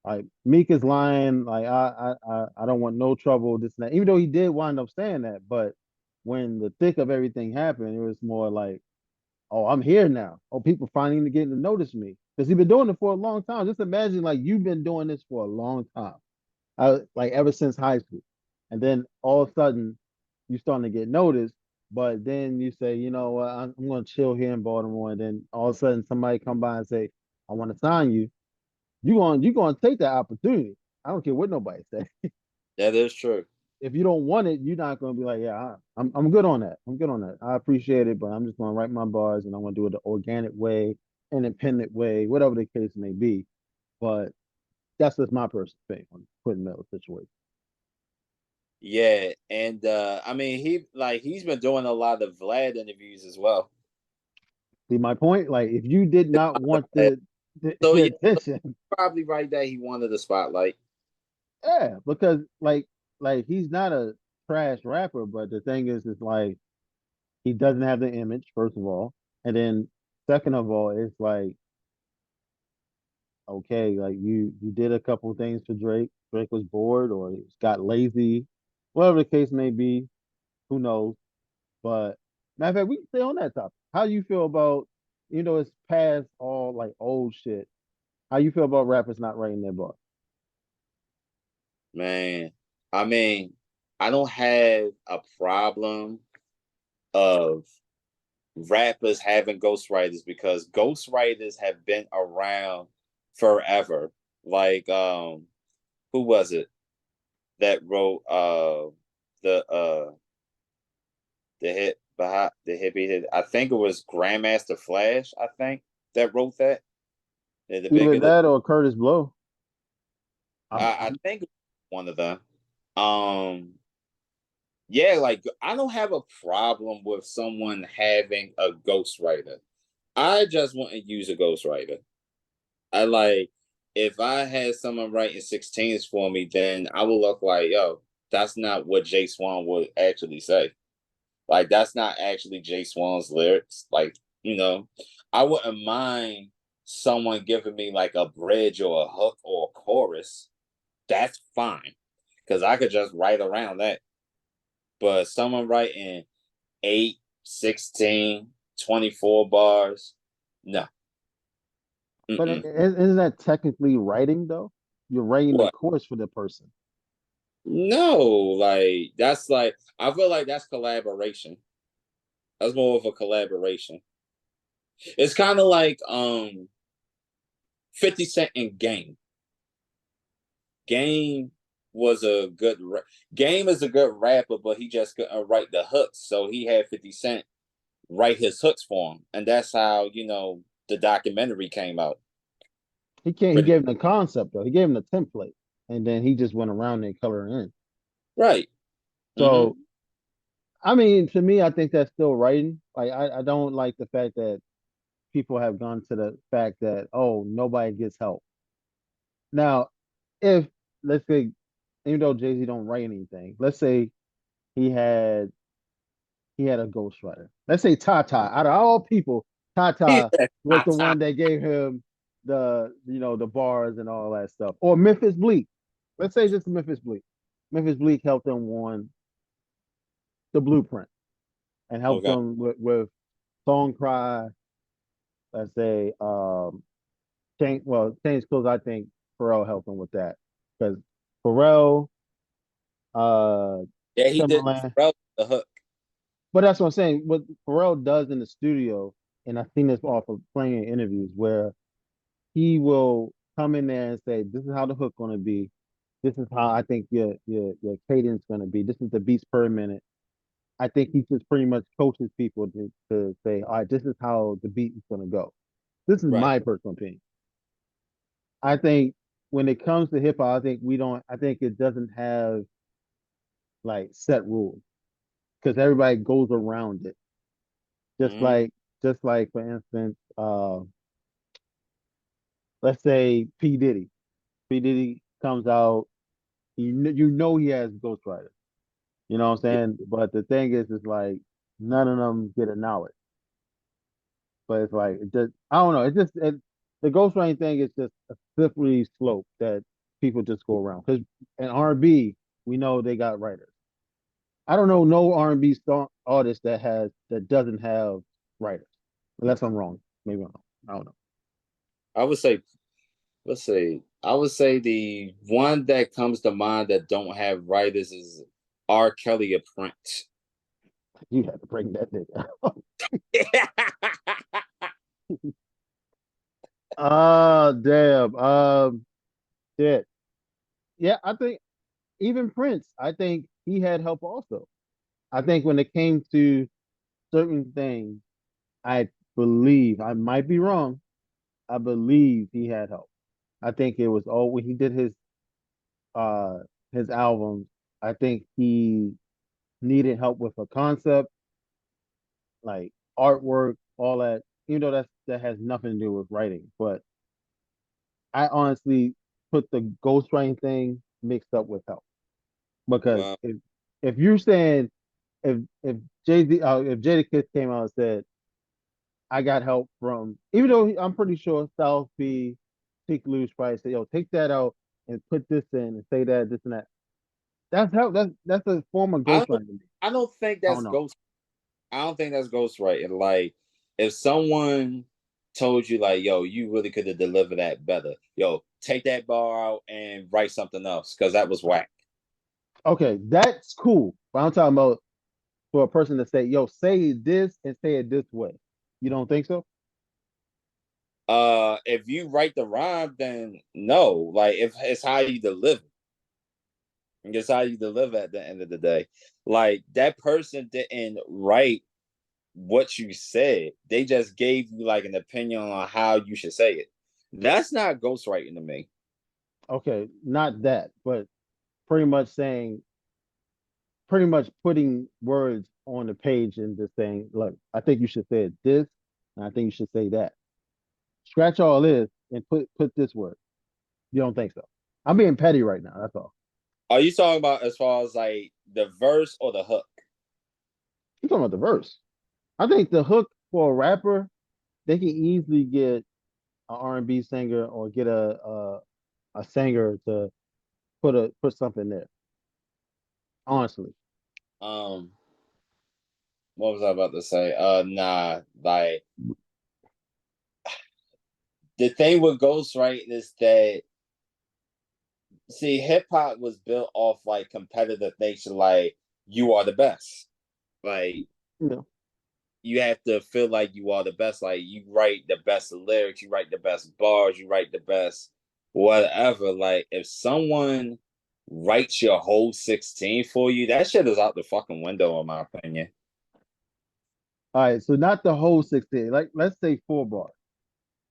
[SPEAKER 1] Like Meek is lying. Like I don't want no trouble. This and that. Even though he did wind up saying that, but when the thick of everything happened, it was more like, "Oh, I'm here now. Oh, people finally getting to notice me because he's been doing it for a long time." Just imagine like you've been doing this for a long time, like ever since high school, and then all of a sudden you starting to get noticed. But then you say, you know what, I'm going to chill here in Baltimore, and then all of a sudden somebody come by and say, I want to sign you. You going to take that opportunity. I don't care what nobody say.
[SPEAKER 2] That is true.
[SPEAKER 1] If you don't want it, you're not going to be like, yeah, I'm good on that. I'm good on that. I appreciate it, but I'm just going to write my bars and I'm going to do it the organic way, independent way, whatever the case may be. But that's just my personal thing on Quentin Miller situation.
[SPEAKER 2] Yeah, and I mean he's been doing a lot of Vlad interviews as well.
[SPEAKER 1] See my point? Like, if you did not want
[SPEAKER 2] So
[SPEAKER 1] the
[SPEAKER 2] yeah,
[SPEAKER 1] attention,
[SPEAKER 2] probably right that he wanted the spotlight.
[SPEAKER 1] yeah, because like he's not a trash rapper, but the thing is like he doesn't have the image, first of all, and then second of all, it's like okay, like you did a couple things for Drake. Drake was bored or he got lazy, whatever the case may be. Who knows? But matter of fact, we can stay on that topic. How you feel about it's past all like old shit. How you feel about rappers not writing their bars?
[SPEAKER 2] Man, I mean, I don't have a problem of rappers having ghostwriters because ghostwriters have been around forever. Like who was it that wrote the the hippie hit? I think it was Grandmaster Flash, I think, that wrote that. The
[SPEAKER 1] Either
[SPEAKER 2] bigger the
[SPEAKER 1] that or Curtis Blow.
[SPEAKER 2] I think one of them. Um yeah, like I don't have a problem with someone having a ghostwriter. I just wouldn't use a ghostwriter. I like if I had someone writing 16s for me, then I would look like, yo, that's not what j.swann would actually say. Like that's not actually j.swann's lyrics. Like, you know, I wouldn't mind someone giving me like a bridge or a hook or a chorus. That's fine. Cause I could just write around that. But someone writing 8, 16, 24 bars, no.
[SPEAKER 1] But
[SPEAKER 2] Mm-mm.
[SPEAKER 1] isn't that technically writing though? You're writing the
[SPEAKER 2] What?
[SPEAKER 1] course for the person.
[SPEAKER 2] No, like that's like I feel like that's collaboration. That's more of a collaboration. It's kind of like 50 Cent in Game. Game was a good Game is a good rapper, but he just couldn't write the hooks, so he had 50 Cent write his hooks for him, and that's how the documentary came out.
[SPEAKER 1] He can't. He
[SPEAKER 2] Pretty
[SPEAKER 1] gave him the concept though. He gave him the template, and then he just went around and coloring in.
[SPEAKER 2] right. Mm-hmm.
[SPEAKER 1] So I mean, to me, I think that's still writing. Like I don't like the fact that people have gone to the fact that oh nobody gets help. Now, if let's say even though Jay Z don't write anything, let's say he had he had a ghostwriter. Let's say Tata. Out of all people, Tata was the one that gave him the bars and all that stuff. Or Memphis Bleak. Let's say just Memphis Bleak. Memphis Bleak helped him on the blueprint and helped
[SPEAKER 2] Okay.
[SPEAKER 1] him with Song Cry. Let's say Change Clothes. I think Pharrell helped him with that because Pharrell, uh,
[SPEAKER 2] Yeah, he did
[SPEAKER 1] Timberland.
[SPEAKER 2] the hook.
[SPEAKER 1] But that's what I'm saying. What Pharrell does in the studio, and I've seen this off of plenty of interviews where he will come in there and say, "This is how the hook going to be. This is how I think your cadence going to be. This is the beats per minute." I think he just pretty much coaches people to say, "All right, this is how the beat is going to go." This is
[SPEAKER 2] Right.
[SPEAKER 1] my personal opinion. I think when it comes to hip hop, I think we don't. I think it doesn't have like set rules because everybody goes around it. Just
[SPEAKER 2] Mm-hmm.
[SPEAKER 1] like just like for instance, let's say P Diddy. P Diddy comes out, you know he has ghostwriters. You know what I'm
[SPEAKER 2] Yeah.
[SPEAKER 1] saying? But the thing is like none of them get acknowledged. But it's like it just I don't know. The ghostwriting thing is just a slippery slope that people just go around. Because in R&B, we know they got writers. I don't know no R&B song artist that doesn't have writers. Unless I'm wrong. Maybe I'm wrong. I don't know.
[SPEAKER 2] I would say, let's see. I would say the one that comes to mind that don't have writers is R. Kelly or Prince.
[SPEAKER 1] You had to bring that nigga. Damn. Shit. Yeah, I think even Prince, I think he had help also. I think when it came to certain things, I believe, I might be wrong, I believe he had help. I think it was all when he did uh his albums, I think he needed help with a concept, like artwork, all that, even though that has nothing to do with writing. But I honestly put the ghostwriting thing mixed up with help. Because
[SPEAKER 2] Well,
[SPEAKER 1] if you're saying if Jay-Z if Jada Kiss came out and said, I got help from, even though I'm pretty sure South B, Take Loose probably say, yo, take that out and put this in and say that, this and that. That's help. That's a form of
[SPEAKER 2] I don't
[SPEAKER 1] ghostwriting to me.
[SPEAKER 2] I don't think
[SPEAKER 1] I
[SPEAKER 2] that's
[SPEAKER 1] don't know.
[SPEAKER 2] ghost. I don't think that's ghostwriting. Like, if someone told you, like, yo, you really could have delivered that better. Yo, take that bar out and write something else because that was whack.
[SPEAKER 1] Okay, that's cool. But I'm talking about for a person to say, yo, say this and say it this way. You don't think so?
[SPEAKER 2] If you write the rhyme, then no. Like, if it's how you deliver, it's how you deliver at the end of the day. Like, that person didn't write what you said. They just gave you like an opinion on how you should say it. That's not ghostwriting to me.
[SPEAKER 1] Okay, not that, but pretty much saying, pretty much putting words on the page and just saying, look, I think you should say it this, and I think you should say that. Scratch all this and put this word. You don't think so? I'm being petty right now. That's all.
[SPEAKER 2] Are you talking about as far as like the verse or the hook?
[SPEAKER 1] I'm talking about the verse. I think the hook for a rapper, they can easily get an R&B singer or get a singer to put something there. Honestly,
[SPEAKER 2] Um, what was I about to say? Nah, like the thing with ghostwriting is that, see, hip hop was built off like competitive nature, like you are the best. Like,
[SPEAKER 1] you know.
[SPEAKER 2] you have to feel like you are the best. Like, you write the best lyrics, you write the best bars, you write the best whatever. Like, if someone writes your whole 16 for you, that shit is out the fucking window, in my opinion.
[SPEAKER 1] All right, so not the whole 16. Like let's say 4 bars.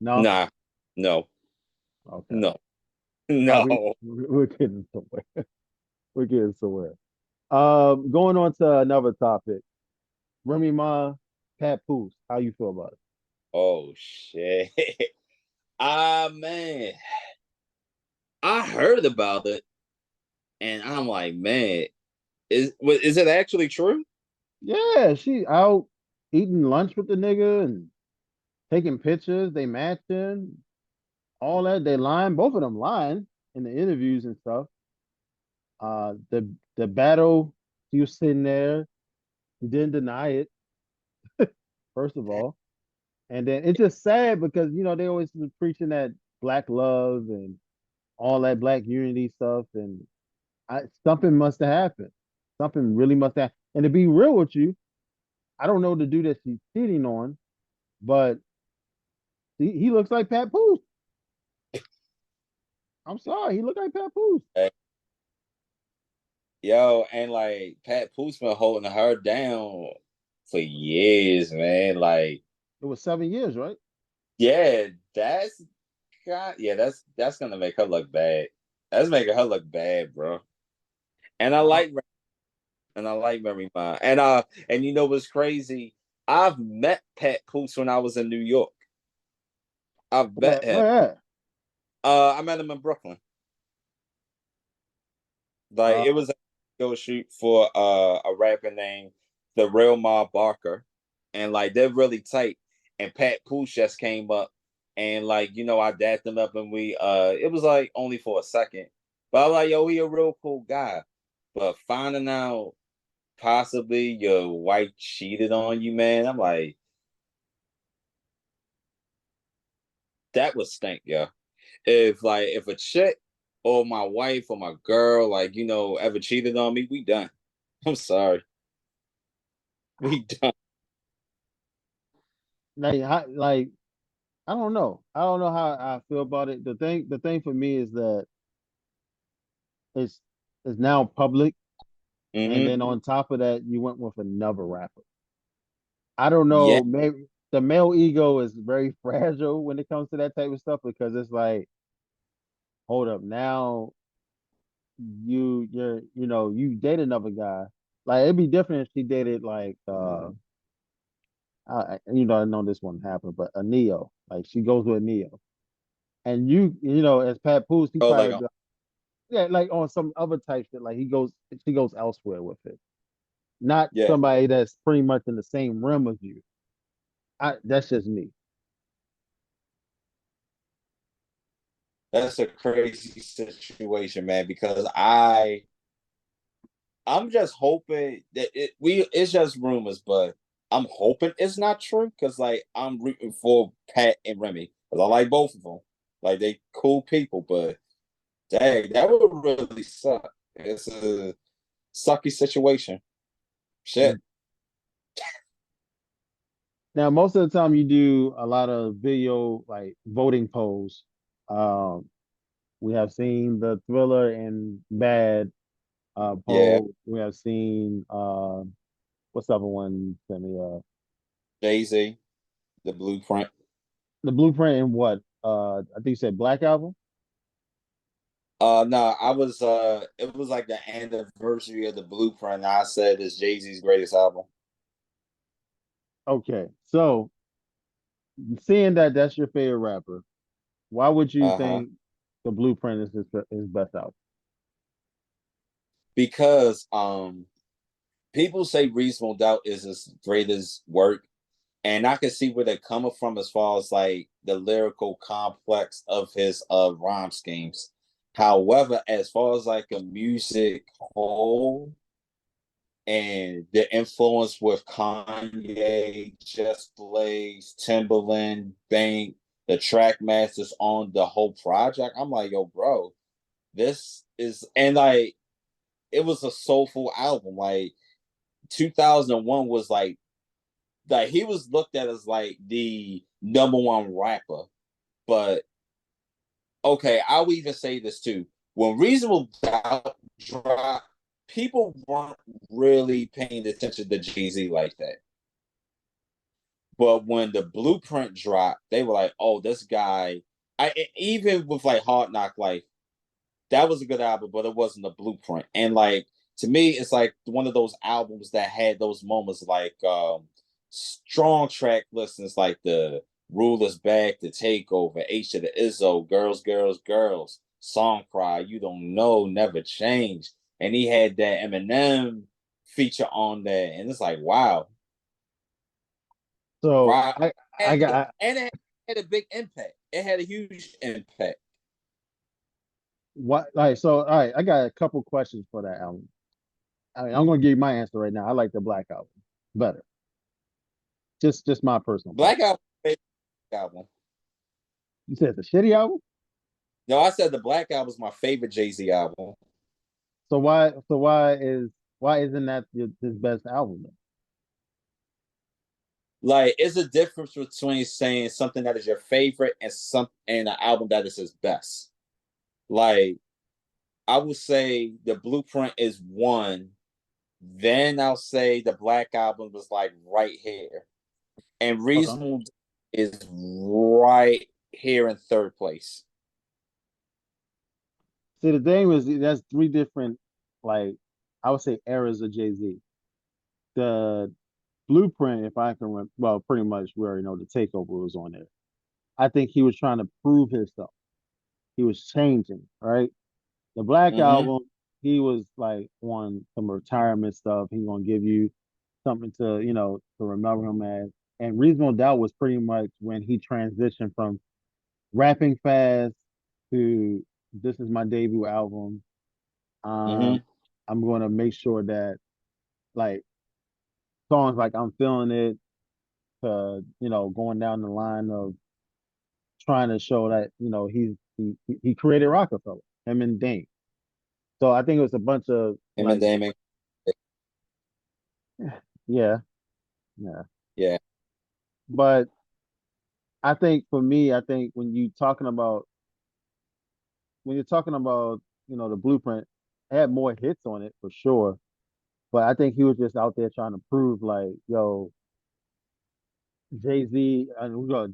[SPEAKER 1] No,
[SPEAKER 2] Nah, no,
[SPEAKER 1] okay.
[SPEAKER 2] no,
[SPEAKER 1] All right, we
[SPEAKER 2] no.
[SPEAKER 1] we're getting somewhere. We're getting somewhere. Going on to another topic. Remy Ma, Pat Poose. How you feel about it?
[SPEAKER 2] Oh shit. Ah man, I heard about it, and I'm like, man, is it actually true?
[SPEAKER 1] Yeah, she out eating lunch with the nigga and taking pictures. They matching, all that. They lying. Both of them lying in the interviews and stuff. The battle, he was sitting there. He didn't deny it, first of all. And then it's just sad because they always was preaching that black love and all that black unity stuff, and something must have happened. Something really must have. And to be real with you, I don't know the dude that she's cheating on, but he looks like Pat Poose. I'm sorry, he looked like Pat Poose.
[SPEAKER 2] Yo, and like Pat Poose been holding her down for years, man. Like,
[SPEAKER 1] It was 7 years, right?
[SPEAKER 2] yeah, that's God, yeah, that's gonna make her look bad. That's making her look bad, bro. And I
[SPEAKER 1] Uh,
[SPEAKER 2] like and I like Mary Ma. And you know what's crazy? I've met Pat Poose when I was in New York. I've met him.
[SPEAKER 1] where at?
[SPEAKER 2] I met him in Brooklyn. Like,
[SPEAKER 1] Uh,
[SPEAKER 2] it was a go shoot for a rapper named The Real Ma Barker, and like they're really tight. And Pat Pooch just came up, and like I dapped him up, and we it was like only for a second, but I was like, yo, he a real cool guy. But finding out possibly your wife cheated on you, man, I'm like, that would stink, yo. If a chick or my wife or my girl, like, ever cheated on me, we done. I'm sorry. We done.
[SPEAKER 1] like, I don't know. I don't know how I feel about it. The thing for me is that it's it's now public, and
[SPEAKER 2] Mm-hmm.
[SPEAKER 1] then on top of that, you went with another rapper. I don't
[SPEAKER 2] Yeah,
[SPEAKER 1] know. Maybe the male ego is very fragile when it comes to that type of stuff because it's like, hold up, now you date another guy. Like it'd be different if she dated like I know this one happened, but a Neo. Like she goes with a Neo. And as Pat Poos, he
[SPEAKER 2] oh,
[SPEAKER 1] probably
[SPEAKER 2] like,
[SPEAKER 1] would be like, yeah, like on some other type shit. Like she goes elsewhere with it. Not
[SPEAKER 2] yeah,
[SPEAKER 1] somebody that's pretty much in the same realm as you. That's just me.
[SPEAKER 2] that's a crazy situation, man. Because I'm just hoping that it's just rumors, but I'm hoping it's not true because like I'm rooting for Pat and Remy because I like both of them. Like they cool people, but dang, that would really suck. It's a sucky situation. Shit.
[SPEAKER 1] Now, most of the time, you do a lot of video like voting polls. Um, we have seen the Thriller and Bad
[SPEAKER 2] Yeah.
[SPEAKER 1] poll. We have seen what's the other one? Sent me
[SPEAKER 2] Jay-Z, the blueprint.
[SPEAKER 1] the Blueprint and what? I think you said Black Album.
[SPEAKER 2] No, I was it was like the anniversary of the blueprint. I said it's Jay-Z's greatest album.
[SPEAKER 1] Okay, so seeing that that's your favorite rapper, why would you
[SPEAKER 2] Uh-huh.
[SPEAKER 1] think the Blueprint is his best album?
[SPEAKER 2] Because people say Reasonable Doubt is his greatest work, and I can see where they're coming from as far as like the lyrical complex of his rhyme schemes. However, as far as like a music whole and the influence with Kanye, Just Blaze, Timberland, Bank, the track masters on the whole project, I'm like, yo, bro, this is and like it was a soulful album. Like 2001 was like he was looked at as like the number one rapper. But okay, I'll even say this too. When Reasonable Doubt dropped, people weren't really paying attention to Jay-Z like that. But when the Blueprint dropped, they were like, "Oh, this guy." Even with like Hard Knock Life, that was a good album, but it wasn't a Blueprint. And like to me, it's like one of those albums that had those moments like strong track listens like the Rulers Back, the Takeover, H to the Izzo, Girls, Girls, Girls, Song Cry, You Don't Know, Never Change. And he had that Eminem feature on there. And it's like, wow,
[SPEAKER 1] So
[SPEAKER 2] right.
[SPEAKER 1] I got
[SPEAKER 2] And it had a big impact. It had a huge impact.
[SPEAKER 1] what like so all right. I got a couple questions for that album. I mean, I'm gonna give you my answer right now. I like the Black Album better. Just my personal
[SPEAKER 2] Black
[SPEAKER 1] preference.
[SPEAKER 2] Album, album.
[SPEAKER 1] You said it's a shitty album.
[SPEAKER 2] No, I said the Black Album is my favorite Jay-Z album.
[SPEAKER 1] So why isn't that his best album then?
[SPEAKER 2] Like, it's a difference between saying something that is your favorite and an album that is his best. Like, I would say the Blueprint is one. Then I'll say the Black Album was like right here, and
[SPEAKER 1] Okay.
[SPEAKER 2] Reasonable is right here in third place.
[SPEAKER 1] See, the thing is that's three different, like I would say, eras of Jay Z. The Blueprint, if I can remember, well, pretty much we already know the Takeover was on there. I think he was trying to prove himself. He was changing, right? The Black
[SPEAKER 2] Mm-hmm.
[SPEAKER 1] Album, he was like on some retirement stuff. He's gonna give you something to remember him as. And Reasonable Doubt was pretty much when he transitioned from rapping fast to this is my debut album.
[SPEAKER 2] Mm-hmm.
[SPEAKER 1] Um, I'm gonna make sure that like songs like I'm feeling it to going down the line of trying to show that he created Rockefeller, him and Dame. So I think it was a bunch of
[SPEAKER 2] Him and Damon.
[SPEAKER 1] yeah, yeah.
[SPEAKER 2] Yeah.
[SPEAKER 1] But I think for me, I think when you're talking about, the blueprint, it had more hits on it for sure. But I think he was just out there trying to prove like, yo, Jay-Z,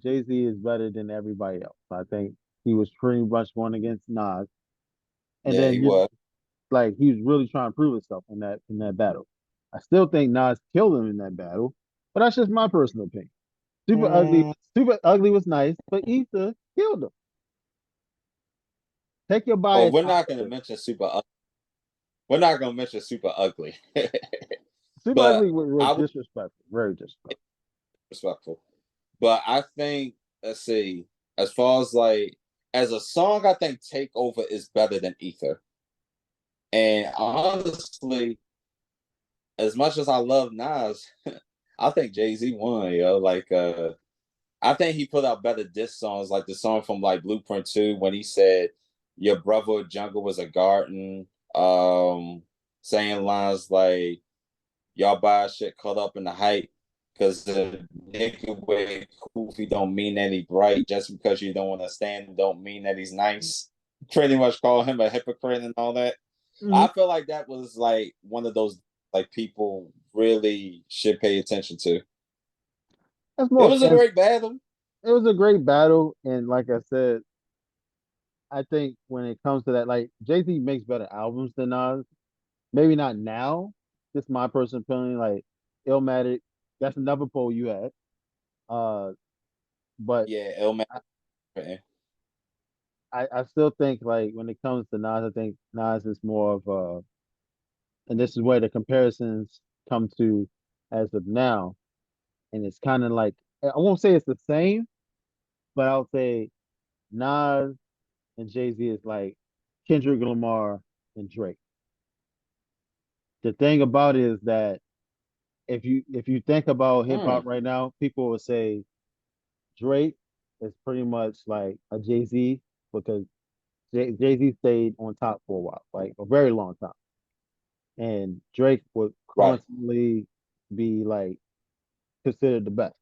[SPEAKER 1] Jay-Z is better than everybody else. I think he was pretty much going against Nas. And
[SPEAKER 2] Yeah, he
[SPEAKER 1] then you
[SPEAKER 2] was.
[SPEAKER 1] like he was really trying to prove himself in that battle. I still think Nas killed him in that battle, but that's just my personal opinion. Super ugly,
[SPEAKER 2] Mm,
[SPEAKER 1] super ugly was nice, but Ether killed him. Take your
[SPEAKER 2] oh,
[SPEAKER 1] bias
[SPEAKER 2] we're
[SPEAKER 1] out
[SPEAKER 2] not
[SPEAKER 1] of
[SPEAKER 2] gonna
[SPEAKER 1] it.
[SPEAKER 2] mention super. We're not gonna mention super ugly,
[SPEAKER 1] Super
[SPEAKER 2] but
[SPEAKER 1] ugly was
[SPEAKER 2] I was
[SPEAKER 1] disrespectful, very disrespectful.
[SPEAKER 2] respectful. But I think, let's see, as far as like as a song, I think Takeover is better than Ether. And honestly, as much as I love Nas, I think Jay-Z won, yo. Like I think he put out better diss songs, like the song from like Blueprint 2 when he said your brother jungle was a garden. Saying lines like y'all buy shit caught up in the hype because the nigga way cool if he don't mean that he bright just because you don't understand don't mean that he's nice. Pretty much call him a hypocrite and all that.
[SPEAKER 1] Hmm.
[SPEAKER 2] I feel like that was like one of those like people really should pay attention to.
[SPEAKER 1] That's
[SPEAKER 2] It
[SPEAKER 1] more.
[SPEAKER 2] was a great battle.
[SPEAKER 1] It was a great battle, and like I said, I think when it comes to that, like Jay Z makes better albums than Nas. Maybe not now. Just my personal opinion. Like Illmatic, that's another poll you had. Uh, but
[SPEAKER 2] Yeah, Illmatic.
[SPEAKER 1] I, I still think like when it comes to Nas, I think Nas is more of and this is where the comparisons come to as of now, and it's kind of like I won't say it's the same, but I'll say Nas and Jay Z is like Kendrick Lamar and Drake. The thing about it is that if you think about hip hop
[SPEAKER 2] Mm,
[SPEAKER 1] right now, people will say Drake is pretty much like a Jay Z because Jay Z stayed on top for a while, like a very long time, and Drake would
[SPEAKER 2] right.
[SPEAKER 1] constantly be like considered the best.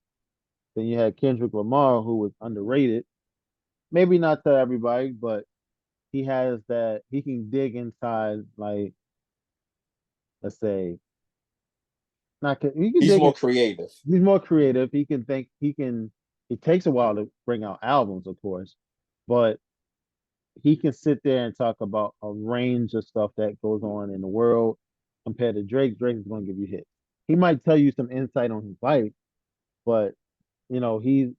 [SPEAKER 1] Then you had Kendrick Lamar, who was underrated, maybe not to everybody, but he has that he can dig inside, like let's say, not he can
[SPEAKER 2] He's
[SPEAKER 1] dig
[SPEAKER 2] more
[SPEAKER 1] in.
[SPEAKER 2] creative.
[SPEAKER 1] He's more creative. He can think. He can. It takes a while to bring out albums, of course, but he can sit there and talk about a range of stuff that goes on in the world. Compared to Drake, Drake is going to give you hits. He might tell you some insight on his life, but he's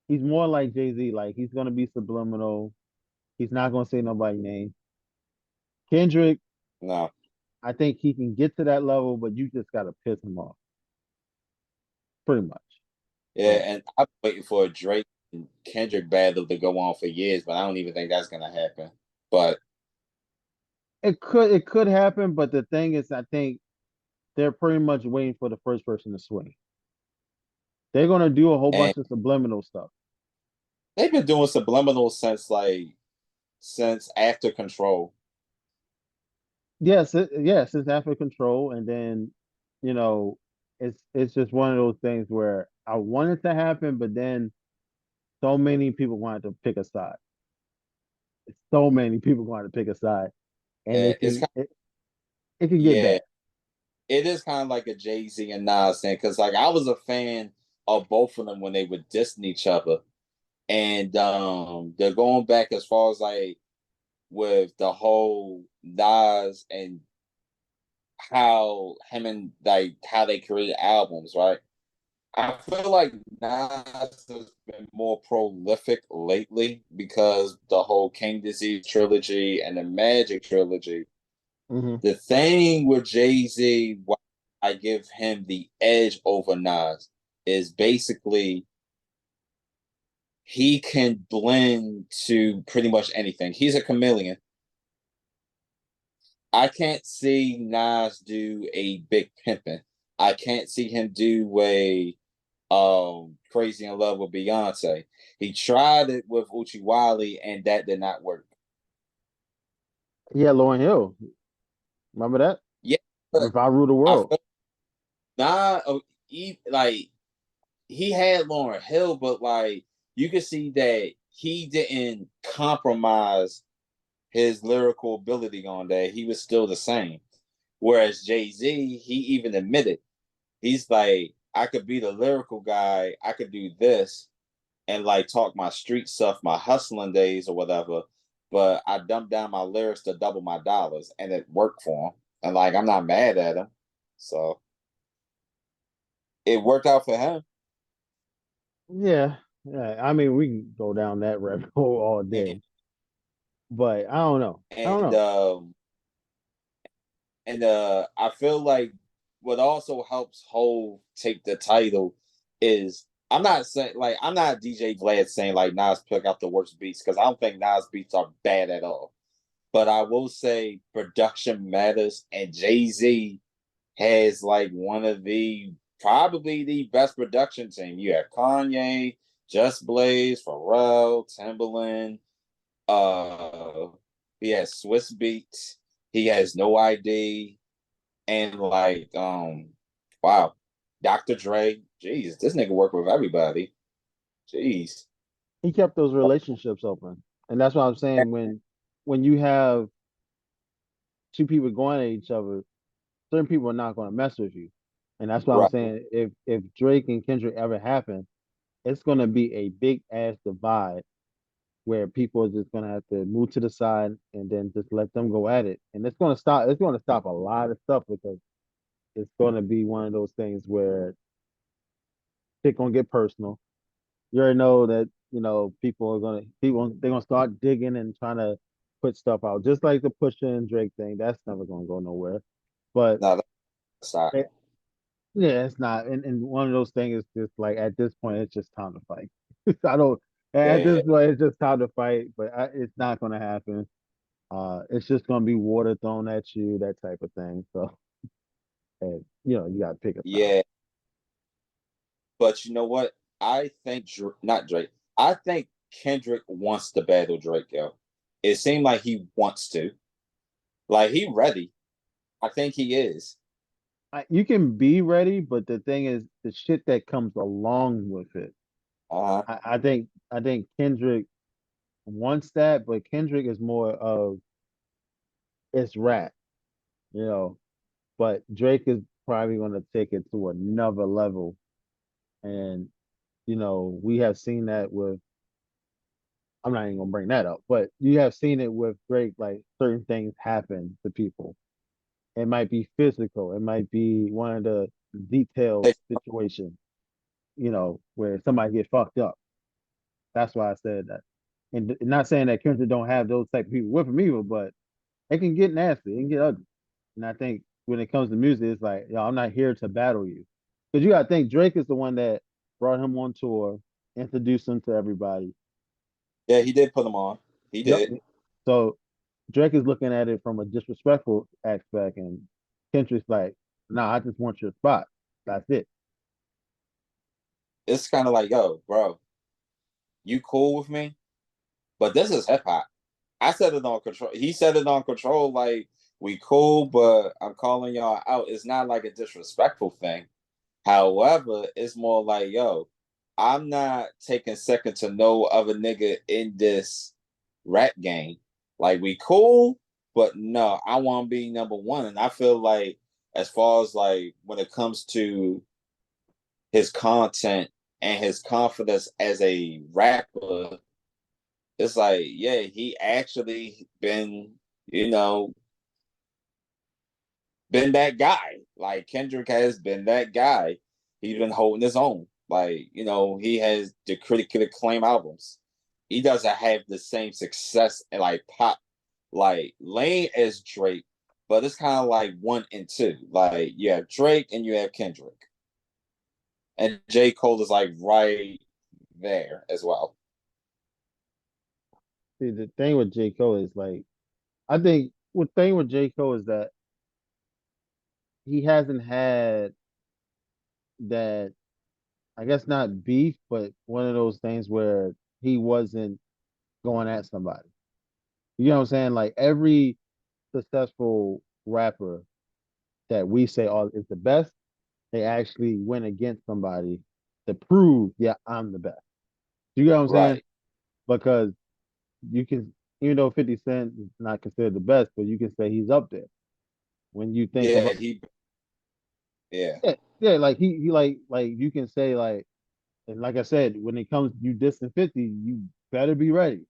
[SPEAKER 1] more like Jay Z. Like he's going to be subliminal. He's not going to say nobody's name. Kendrick,
[SPEAKER 2] No.
[SPEAKER 1] I think he can get to that level, but you just got to piss him off, pretty much.
[SPEAKER 2] Yeah,
[SPEAKER 1] So
[SPEAKER 2] and I'm waiting for a Drake and Kendrick battle to go on for years, but I don't even think that's gonna happen. But
[SPEAKER 1] it could happen, but the thing is, I think they're pretty much waiting for the first person to swing. They're going to do a whole
[SPEAKER 2] and
[SPEAKER 1] bunch of subliminal stuff.
[SPEAKER 2] they've been doing subliminal since since after control.
[SPEAKER 1] Yes, it's after control, and then you know, it's just one of those things where I want it to happen, but then so many people wanted to pick a side. So many people wanted to pick a side, and
[SPEAKER 2] And it's kind
[SPEAKER 1] it can get
[SPEAKER 2] yeah,
[SPEAKER 1] bad.
[SPEAKER 2] it is kind of like a Jay-Z and Nas thing because like I was a fan of both of them when they were dissing each other. And they're going back as far as like with the whole Nas and how him and like how they created albums, right? I feel like Nas has been more prolific lately because the whole King Disease trilogy and the Magic trilogy.
[SPEAKER 1] Hmm.
[SPEAKER 2] The thing with Jay Z, why I give him the edge over Nas, is basically he can blend to pretty much anything. He's a chameleon. I can't see Nas do a big pimping. I can't see him do a Crazy in Love with Beyonce. He tried it with Uchi Wally and that did not work.
[SPEAKER 1] Yeah, Lauryn Hill, remember that?
[SPEAKER 2] Yeah, but
[SPEAKER 1] If I rule the
[SPEAKER 2] I
[SPEAKER 1] world,
[SPEAKER 2] felt not like he had Lauren Hill, but like you can see that he didn't compromise his lyrical ability on that. He was still the same. Whereas Jay-Z, he even admitted, he's like, I could be the lyrical guy, I could do this and like talk my street stuff, my hustling days or whatever, but I dumped down my lyrics to double my dollars and it worked for him. And like I'm not mad at him. So it worked out for him.
[SPEAKER 1] Yeah, yeah. I mean, we can go down that rabbit hole all
[SPEAKER 2] And
[SPEAKER 1] day, but I don't know. I don't
[SPEAKER 2] and
[SPEAKER 1] know.
[SPEAKER 2] um I feel like what also helps Hove take the title is I'm not DJ Vlad saying like Nas took out the worst beats because I don't think Nas beats are bad at all. But I will say production matters, and Jay Z has like one of the probably the best production team. You have Kanye, Just Blaze, Pharrell, Timbaland. Uh, he has Swiss Beats. He has No ID, and like wow, Dr. Dre. Jeez, this nigga work with everybody. Jeez.
[SPEAKER 1] He kept those relationships open, and that's what I'm saying. When you have two people going at each other, certain people are not going to mess with you, and that's what I'm
[SPEAKER 2] Right.
[SPEAKER 1] saying. If Drake and Kendrick ever happen, it's going to be a big ass divide where people are just going to have to move to the side and then just let them go at it, and it's going to stop. It's going to stop a lot of stuff because it's going to be one of those things where it's going to get personal. You already know that people are they're gonna start digging and trying to put stuff out, just like the Pusha and Drake thing. That's never gonna go nowhere. But
[SPEAKER 2] No, that's not.
[SPEAKER 1] eh, yeah, it's not. And one of those things is just like at this point, it's just time to fight. I don't.
[SPEAKER 2] Yeah,
[SPEAKER 1] At
[SPEAKER 2] yeah,
[SPEAKER 1] this point, it's just time to fight. But it's not gonna happen. It's just gonna be water thrown at you, that type of thing. So, and, you gotta pick a side.
[SPEAKER 2] yeah. But you know what? I think not Drake. I think Kendrick wants to battle Drake, yo. It seemed like he wants to. Like he ready. I think he is.
[SPEAKER 1] You can be ready, but the thing is, the shit that comes along with it.
[SPEAKER 2] Uh
[SPEAKER 1] I think Kendrick wants that, but Kendrick is more of it's rap, you know. But Drake is probably going to take it to another level, and we have seen that with. I'm not even gonna bring that up, but you have seen it with Drake. Like certain things happen to people. It might be physical. It might be one of the detailed situations, where somebody get fucked up. That's why I said that. And not saying that Kendrick don't have those type of people with him either, but it can get nasty. It can get ugly. And I think when it comes to music, it's like, yo, I'm not here to battle you. Because you gotta think Drake is the one that brought him on tour, introduced him to everybody.
[SPEAKER 2] yeah, he did put him on. He
[SPEAKER 1] Yep.
[SPEAKER 2] did.
[SPEAKER 1] So Drake is looking at it from a disrespectful aspect, and Kendrick's like, nah, I just want your spot. That's it.
[SPEAKER 2] It's kind of like, yo, bro, you cool with me? But this is hip hop. I said it on control. He said it on control, like we cool, but I'm calling y'all out. It's not like a disrespectful thing. However, it's more like, yo, I'm not taking second to no other nigga in this rap game. Like we cool, but no, I want to be number one. And I feel like as far as like when it comes to his content and his confidence as a rapper, it's like, yeah, he actually you know, been that guy. Like Kendrick has been that guy. He's been holding his own. Like, he has the critically acclaimed albums. He doesn't have the same success and like pop like lane as Drake, but it's kind of like one and two. Like you have Drake and you have Kendrick. And J. Cole is like right there as well.
[SPEAKER 1] See, the thing with J. Cole is like, I think the thing with J. Cole is that he hasn't had that, I guess not beef, but one of those things where he wasn't going at somebody. You know what I'm saying? Like every successful rapper that we say is the best, they actually went against somebody to prove, yeah, I'm the best. You get what I'm saying?
[SPEAKER 2] Right.
[SPEAKER 1] Because you can, even though 50 Cent is not considered the best, but you can say he's up there. When you think
[SPEAKER 2] Yeah,
[SPEAKER 1] about,
[SPEAKER 2] he yeah.
[SPEAKER 1] yeah, yeah, like he like you can say like, and like I said, when it comes you dissing 50, you better be ready.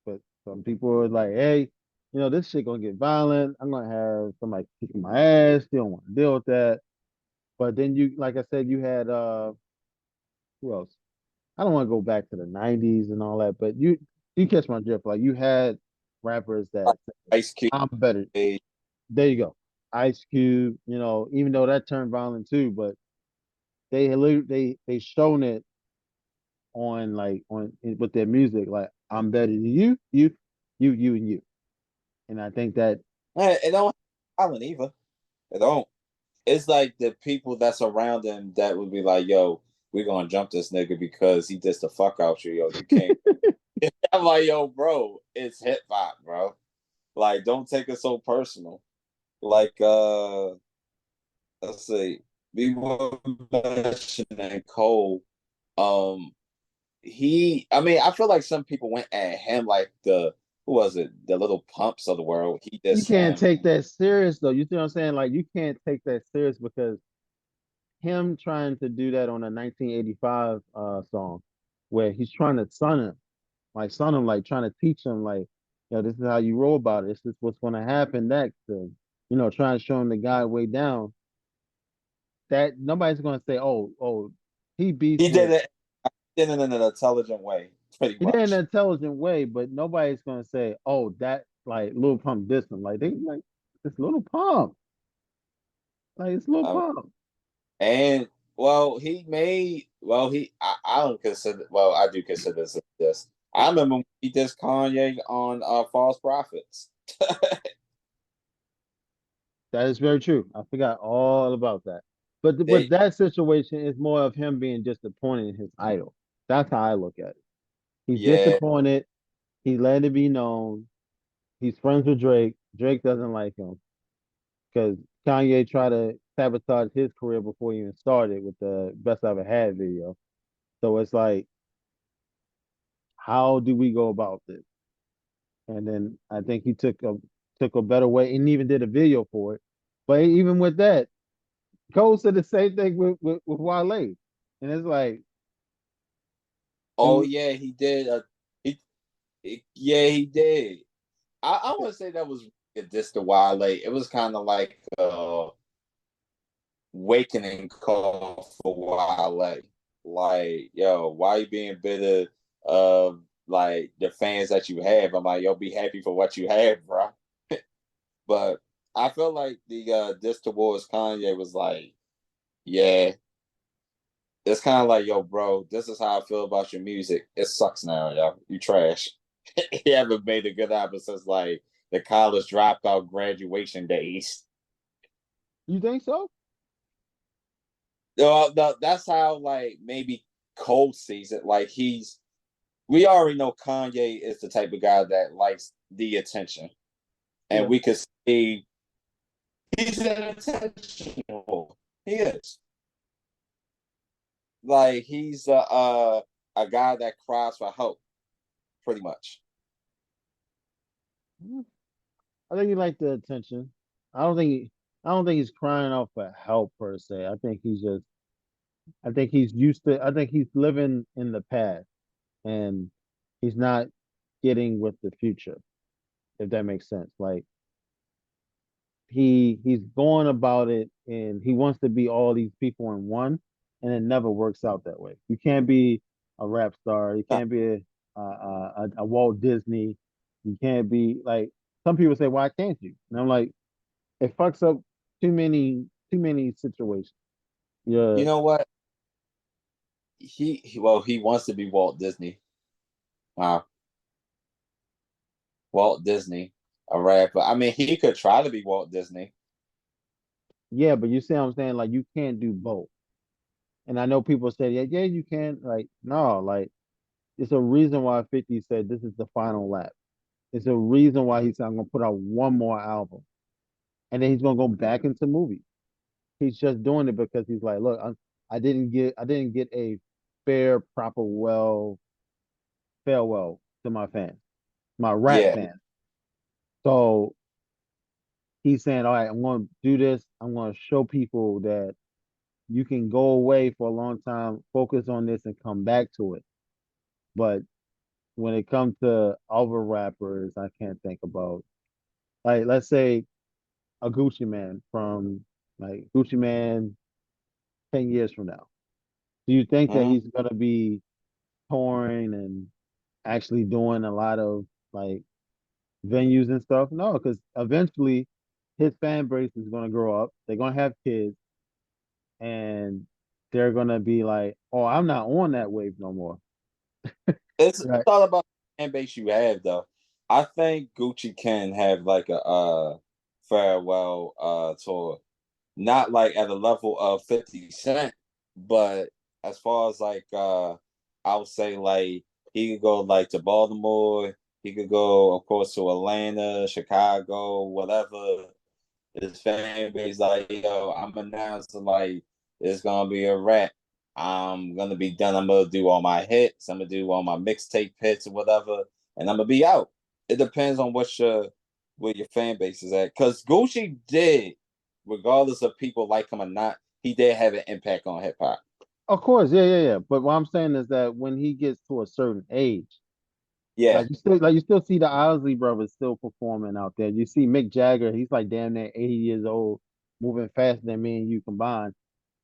[SPEAKER 1] But some people are like, hey, this shit gonna get violent. I'm gonna have somebody kicking my ass. They don't want to deal with that. But then you, like I said, you had who else? I don't want to go back to the '90s and all that, but you catch my drift. Like you had rappers
[SPEAKER 2] Like
[SPEAKER 1] that said,
[SPEAKER 2] Ice Cube.
[SPEAKER 1] I'm better. There you go. Ice Cube, even though that turned violent too, but they shown it on like on with their music, like I'm better than you, and you. And I think that
[SPEAKER 2] It don't Island either. It don't. It's like the people that's around him that would be like, "Yo, we're gonna jump this nigga because he just the fuck out you, yo. You can't." I'm like, "Yo, bro, it's hip hop, bro. Like, don't take it so personal." Like, let's see, we were mentioning Cole. Um, I mean, I feel like some people went at him like the who was it, the little pumps of the world. He
[SPEAKER 1] you
[SPEAKER 2] dissed
[SPEAKER 1] can't
[SPEAKER 2] him.
[SPEAKER 1] take that serious though. You see what I'm saying? Like you can't take that serious because him trying to do that on a 1985 song where he's trying to son him, like trying to teach him, like, this is how you roll about it. This is what's going to happen next. And, trying to show him the guy way down. That nobody's going to say, oh, he beef
[SPEAKER 2] He
[SPEAKER 1] with.
[SPEAKER 2] did it in an intelligent way, pretty
[SPEAKER 1] He did it in an
[SPEAKER 2] much.
[SPEAKER 1] intelligent way, but nobody's going to say, oh, that like Lil Pump dissed him. Like they like it's Little Pump, like it's Lil
[SPEAKER 2] Um,
[SPEAKER 1] Pump.
[SPEAKER 2] and well, he made well I don't consider well I do consider this. I remember when he dissed Kanye on False Prophets.
[SPEAKER 1] That is very true. I forgot all about that. But with
[SPEAKER 2] They
[SPEAKER 1] that situation, it's more of him being disappointed in his idol. That's how I look at it. He's
[SPEAKER 2] yeah,
[SPEAKER 1] disappointed. He let it be known. He's friends with Drake. Drake doesn't like him because Kanye tried to sabotage his career before he even started with the Best I Ever Had video. So it's like, how do we go about this? And then I think he took a better way and even did a video for it. But even with that, Cole said the same thing with Wale. And it's like,
[SPEAKER 2] oh
[SPEAKER 1] dude,
[SPEAKER 2] yeah, he did. Yeah, he did. I
[SPEAKER 1] yeah,
[SPEAKER 2] wouldn't say that was a diss to Wale. It was kind of like wakening call for Wale. Like, yo, why you being bitter of like the fans that you have? I'm like, yo, be happy for what you have, bro. But I feel like the diss towards Kanye was like, yeah, it's kind of like, yo, bro, this is how I feel about your music. It sucks now, yo. You trash. He haven't made a good album since like the college dropout graduation days.
[SPEAKER 1] you think so?
[SPEAKER 2] That's how like maybe Cole sees it. Like we already know Kanye is the type of guy that likes the attention, and
[SPEAKER 1] Yeah.
[SPEAKER 2] we could see he's an attention whore. He is like he's a guy that cries for help, pretty much.
[SPEAKER 1] Mm, I think he liked the attention. I don't think I don't think he's crying out for help per se. I think he's used to I think he's living in the past and he's not getting with the future, if that makes sense. Like he's going about it and he wants to be all these people in one, and it never works out that way. You can't be a rap star. You
[SPEAKER 2] Nah,
[SPEAKER 1] can't be a Walt Disney. You can't be like some people say, why can't you? And I'm like, it fucks up too many situations. Yeah,
[SPEAKER 2] you know what? He wants to be Walt Disney. Wow, Walt Disney, a rapper. I mean, he could try to be Walt Disney.
[SPEAKER 1] yeah, but you see what I'm saying? Like you can't do both. And I know people say, yeah, yeah, you can. Like, no, like it's a reason why 50 said this is the final lap. It's a reason why he said I'm gonna put out one more album, and then he's gonna go back into movies. He's just doing it because he's like, look, I didn't get a fair, proper, well. farewell to my fans, my rap
[SPEAKER 2] Yeah.
[SPEAKER 1] fans. So he's saying, all right, I'm going to do this. I'm going to show people that you can go away for a long time, focus on this, and come back to it. But when it comes to other rappers, I can't think about, like, let's say a Gucci Man from, like, Gucci Man 10 years from now. Do you think that
[SPEAKER 2] Mhm.
[SPEAKER 1] he's going to be touring and actually doing a lot of, like, venues and stuff? No, because eventually his fan base is going to grow up. They're going to have kids, and they're going to be like, "Oh, I'm not on that wave no more."
[SPEAKER 2] It's
[SPEAKER 1] Right.
[SPEAKER 2] all about the fan base you have, though. I think Gucci can have like a farewell tour, not like at a level of 50 Cent, but as far as like I would say like he could go like to Baltimore, he could go of course to Atlanta, Chicago, whatever. His fan base like, yo, I'm announcing like it's gonna be a wrap. I'm gonna be done. I'm gonna do all my hits. I'm gonna do all my mixtape hits or whatever, and I'm gonna be out. It depends on where your fan base is at. Cause Gucci did, regardless of people like him or not, he did have an impact on hip hop.
[SPEAKER 1] Of course, yeah, yeah, yeah. But what I'm saying is that when he gets to a certain age,
[SPEAKER 2] Yeah,
[SPEAKER 1] like you still see the Isley brothers still performing out there. You see Mick Jagger, he's like damn near 80 years old, moving faster than me and you combined.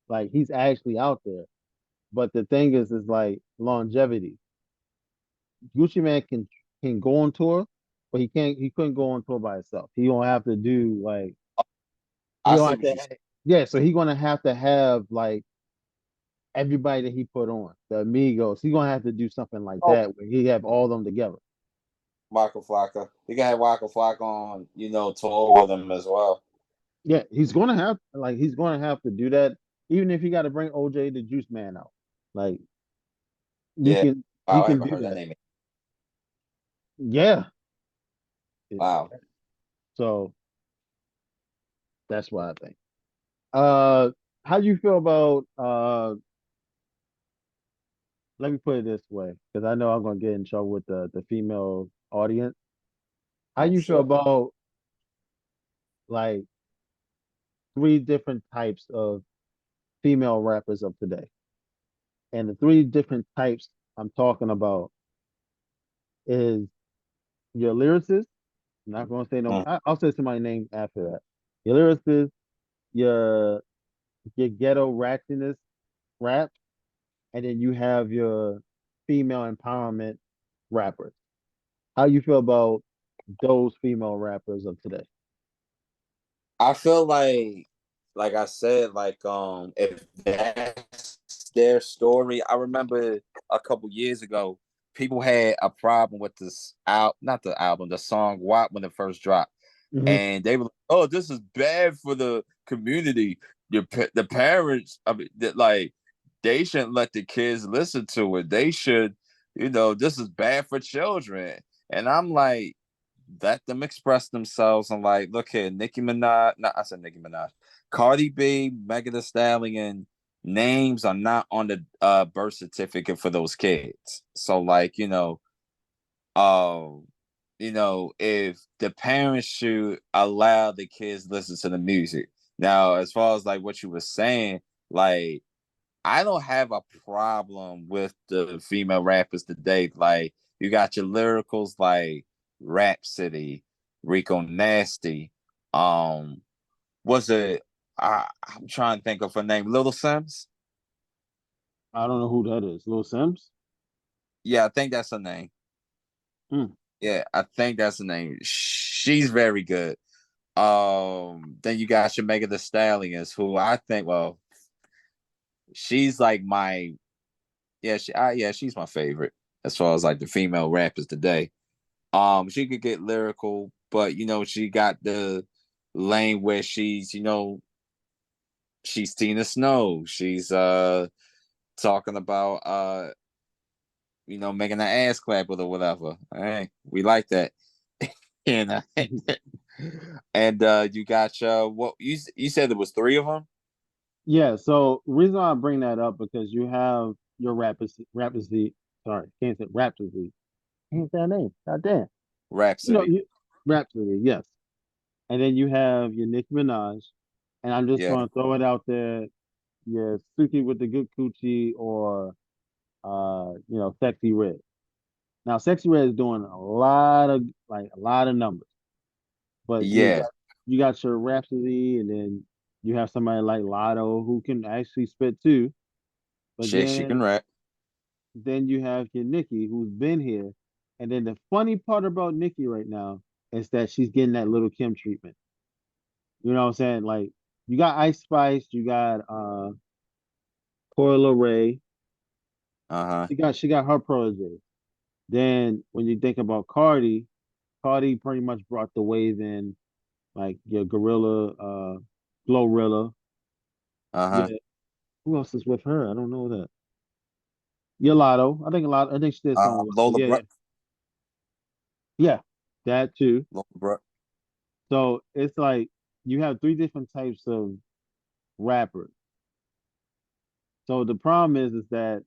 [SPEAKER 1] Like he's actually out there. But the thing is like longevity. Gucci Man can go on tour, but he couldn't go on tour by himself. He gonna have to do like he
[SPEAKER 2] I
[SPEAKER 1] gonna
[SPEAKER 2] see
[SPEAKER 1] have
[SPEAKER 2] what
[SPEAKER 1] to
[SPEAKER 2] you said.
[SPEAKER 1] yeah, so he gonna have to have like everybody that he put on, the Amigos. He gonna have to do something like
[SPEAKER 2] Oh,
[SPEAKER 1] that where he have all of them together.
[SPEAKER 2] Waka Flocka. He can have Waka Flocka on, tour with him as well.
[SPEAKER 1] Yeah, he's gonna have to do that, even if he got to bring OJ the Juice Man out. Like you
[SPEAKER 2] Yeah.
[SPEAKER 1] can he
[SPEAKER 2] Wow, I
[SPEAKER 1] can
[SPEAKER 2] haven't
[SPEAKER 1] do
[SPEAKER 2] heard that
[SPEAKER 1] that.
[SPEAKER 2] name.
[SPEAKER 1] Yeah.
[SPEAKER 2] Wow.
[SPEAKER 1] So that's what I think. Uh, how do you feel about let me put it this way, because I know I'm gonna get in trouble with the female audience. How
[SPEAKER 2] Oh
[SPEAKER 1] you feel
[SPEAKER 2] shit.
[SPEAKER 1] about like three different types of female rappers of today? And the three different types I'm talking about is your lyricist. I'm not gonna say no.
[SPEAKER 2] Mm.
[SPEAKER 1] I'll say somebody name after that. Your lyricist, your your ghetto ratchetness rap, and then you have your female empowerment rappers. How you feel about those female rappers of today?
[SPEAKER 2] I feel like I said, like if that's their story, I remember a couple years ago, people had a problem with this out, not the album, the song "WAP" when it first dropped,
[SPEAKER 1] Hmm.
[SPEAKER 2] and they were like, "Oh, this is bad for the community. The parents, I mean, that like they shouldn't let the kids listen to it. They should, this is bad for children." And I'm like, let them express themselves. And like, look here, Nicki Minaj, not I said Nicki Minaj, Cardi B, Megan Thee Stallion names are not on the birth certificate for those kids. So like, um, if the parents should allow the kids listen to the music. Now, as far as like what you were saying, like I don't have a problem with the female rappers today. Like you got your lyricals like Rhapsody, Rico Nasty. Um, was it? I'm trying to think of her name. Little Sims.
[SPEAKER 1] I don't know who that is. Lil Sims?
[SPEAKER 2] Yeah, I think that's her name.
[SPEAKER 1] Hmm.
[SPEAKER 2] Yeah, I think that's the name. She's very good. Then you got your Megan Thee Stallions, who I think, well, she's like my yeah, she's my favorite as far as like the female rappers today. She could get lyrical, but she got the lane where she's Tina Snow. She's talking about making an ass clap with or whatever. Hey, we like that. and and you got what you said there was three of them.
[SPEAKER 1] Yeah, so reason why I bring that up because you have your Raptors, sorry, can't say Raptors League. Ain't that name? God damn. You know,
[SPEAKER 2] Rhapsody.
[SPEAKER 1] Rhapsody, yes. And then you have your Nicki Minaj, and I'm just
[SPEAKER 2] Yeah.
[SPEAKER 1] gonna throw it out there. Your Suki with the good coochie, or Sexy Red. Now, Sexy Red is doing a lot of numbers, but
[SPEAKER 2] Yeah.
[SPEAKER 1] you got your Rhapsody, and then you have somebody like Lotto who can actually spit too. But
[SPEAKER 2] She can rap.
[SPEAKER 1] then you have your Nicki who's been here, and then the funny part about Nicki right now is that she's getting that little Kim treatment. You know what I'm saying? Like you got Ice Spice, you got Coil Ray,
[SPEAKER 2] Uh-huh.
[SPEAKER 1] she got her protege. Then when you think about Cardi, Cardi pretty much brought the wave in, like your Gorilla, Glorilla.
[SPEAKER 2] Uh-huh.
[SPEAKER 1] Yeah, who else is with her? I don't know that. Your Lotto. I think a lot. I think she did something with Lotto.
[SPEAKER 2] Lola
[SPEAKER 1] Yeah,
[SPEAKER 2] Brooke.
[SPEAKER 1] yeah, that too.
[SPEAKER 2] Lola Brooke.
[SPEAKER 1] So it's like you have three different types of rappers. So the problem is that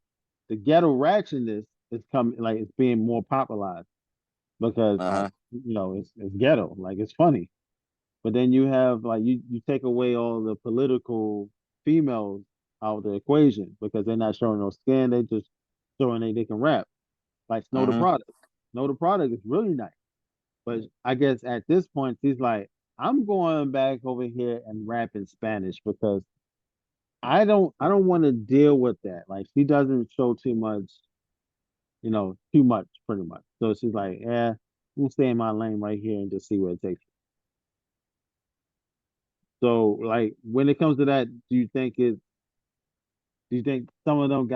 [SPEAKER 1] the ghetto ratchetness is coming, like it's being more popularized because like
[SPEAKER 2] Uh-huh.
[SPEAKER 1] it's ghetto, like it's funny. But then you have like you take away all the political females out of the equation because they're not showing no skin, they just showing they can rap. Like Snow the
[SPEAKER 2] Mm-hmm.
[SPEAKER 1] Product. Snow the Product is really nice. But I guess at this point he's like, I'm going back over here and rap in Spanish because I don't want to deal with that. Like she doesn't show too much pretty much. So she's like, yeah, we'll stay in my lane right here and just see where it takes me. So like when it comes to that, do you think some of them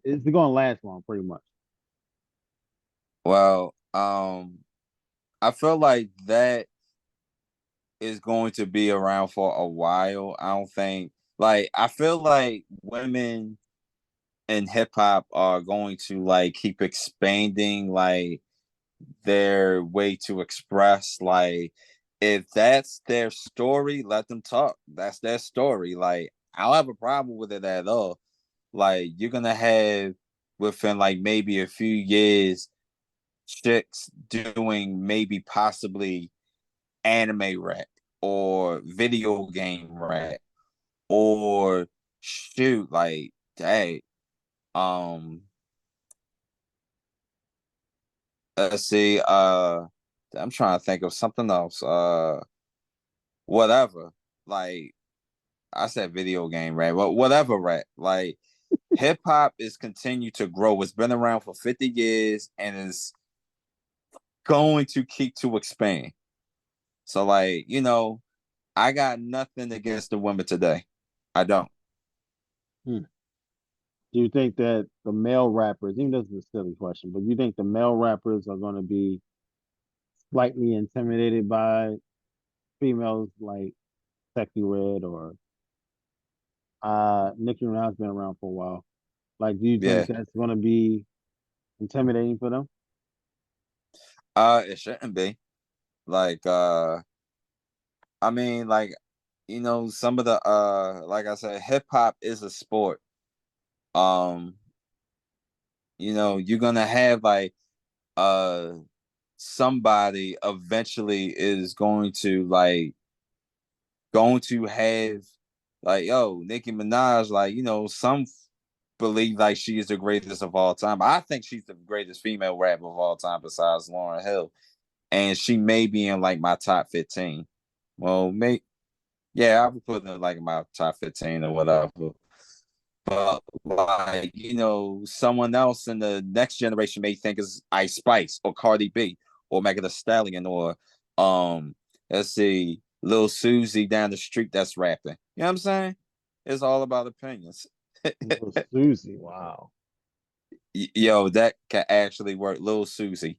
[SPEAKER 1] it's gonna last long pretty much?
[SPEAKER 2] Well, I feel like that is going to be around for a while. I don't think like I feel like women in hip hop are going to like keep expanding like their way to express like if that's their story, let them talk. That's their story. Like I don't have a problem with it at all. Like you're gonna have within like maybe a few years chicks doing maybe possibly anime rap or video game rap or shoot like hey um let's see I'm trying to think of something else whatever like I said video game rap but whatever rap like hip hop is continued to grow. It's been around for 50 years and is going to keep to expand. So like, I got nothing against the women today. I don't.
[SPEAKER 1] Hmm. Do you think that the male rappers, even though this is a silly question, but you think the male rappers are going to be slightly intimidated by females like Sexy Red or Nicki Minaj's been around for a while? Like, do you think
[SPEAKER 2] Yeah.
[SPEAKER 1] that's going to be intimidating for them?
[SPEAKER 2] It shouldn't be. Like I mean like some of the like I said hip hop is a sport. Um you're going to have like uh somebody eventually is going to have like yo Nicki Minaj like some believe like she is the greatest of all time. I think she's the greatest female rapper of all time besides Lauryn Hill, and she may be in like my top 15. Well, yeah, I would put her like in my top 15 or whatever. But like someone else in the next generation may think is Ice Spice or Cardi B or Megan Thee Stallion or um let's see Lil Susie down the street that's rapping. You know what I'm saying? It's all about opinions.
[SPEAKER 1] Little Susie, wow.
[SPEAKER 2] Yo, that can actually work. Lil Susie.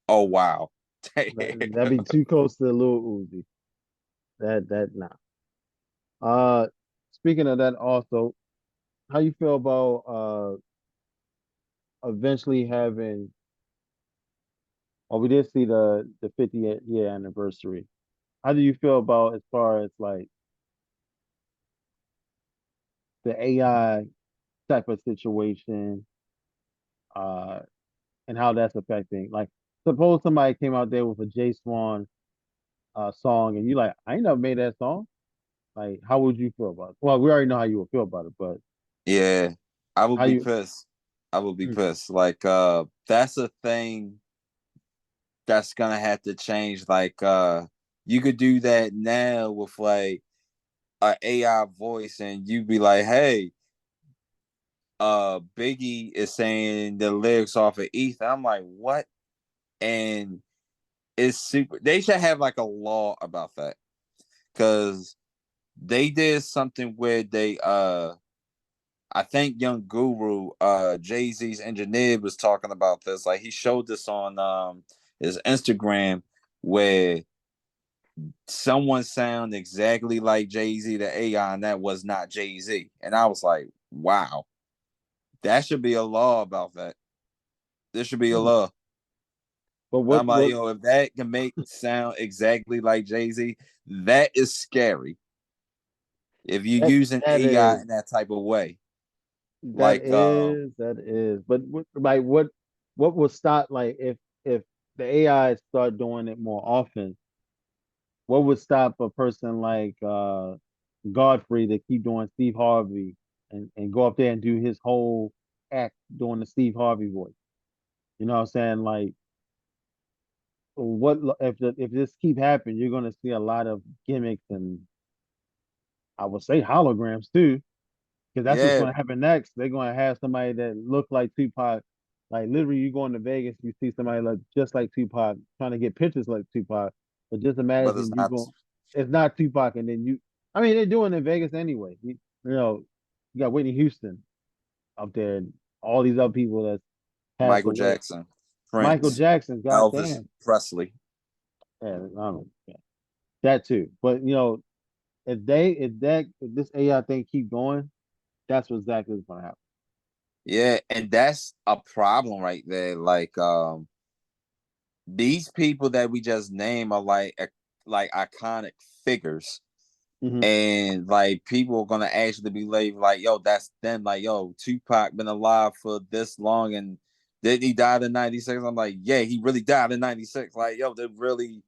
[SPEAKER 2] Oh wow.
[SPEAKER 1] That'd be too close to Lil Uzi. That nah. Uh, Speaking of that, also, how you feel about eventually having? Oh, we did see the 50th year anniversary. How do you feel about as far as like the AI type of situation, uh, and how that's affecting. Like, suppose somebody came out there with a j.swann song, and you like, I ain't never made that song. Like, how would you feel about it? Well, we already know how you would feel about it, but
[SPEAKER 2] Yeah, I would
[SPEAKER 1] how
[SPEAKER 2] be
[SPEAKER 1] you?
[SPEAKER 2] pissed. I would be
[SPEAKER 1] Mm,
[SPEAKER 2] pissed. Like, that's a thing that's gonna have to change. Like, you could do that now with like a AI voice, and you be like, "Hey, Biggie is saying the lyrics off of Ether." I'm like, "What?" And it's super. They should have like a law about that because they did something where they I think Young Guru, Jay Z's engineer, was talking about this. Like he showed this on his Instagram, where someone sound exactly like Jay Z to AI, and that was not Jay Z. And I was like, wow, that should be a law about that. There should be a
[SPEAKER 1] mm.
[SPEAKER 2] law.
[SPEAKER 1] But
[SPEAKER 2] I'm like,
[SPEAKER 1] what
[SPEAKER 2] if that can make sound exactly like Jay Z, that is scary. If you're
[SPEAKER 1] that
[SPEAKER 2] using
[SPEAKER 1] that
[SPEAKER 2] AI
[SPEAKER 1] is
[SPEAKER 2] in that type of way,
[SPEAKER 1] that
[SPEAKER 2] like,
[SPEAKER 1] is that is. But like, what will stop? Like, if the AI start doing it more often, what would stop a person like Godfrey to keep doing Steve Harvey and go up there and do his whole act doing the Steve Harvey voice? You know what I'm saying? Like, what if this keep happening, you're gonna see a lot of gimmicks and I would say holograms too, because that's what's
[SPEAKER 2] yeah,
[SPEAKER 1] gonna happen next. They're gonna have somebody that look like Tupac. Like literally, you go into Vegas, you see somebody like just like Tupac trying to get pictures like Tupac. But just
[SPEAKER 2] but it's
[SPEAKER 1] imagine you
[SPEAKER 2] not.
[SPEAKER 1] go, it's not Tupac, and then you. I mean, they're doing it in Vegas anyway. You know, you got Whitney Houston up there, and all these other people that passed
[SPEAKER 2] Michael
[SPEAKER 1] away.
[SPEAKER 2] Jackson,
[SPEAKER 1] Michael
[SPEAKER 2] Prince,
[SPEAKER 1] Jackson,
[SPEAKER 2] Elvis
[SPEAKER 1] goddamn,
[SPEAKER 2] Presley.
[SPEAKER 1] yeah, I don't know, yeah, that too. But if this AI thing keep going, that's what exactly what's gonna happen.
[SPEAKER 2] Yeah, and that's a problem right there. Like, these people that we just name are like iconic figures,
[SPEAKER 1] Hmm.
[SPEAKER 2] and like people are gonna actually believe like, yo, that's them. Like, yo, Tupac been alive for this long, and did he die in '96? I'm like, yeah, he really died in '96. Like, yo, they're really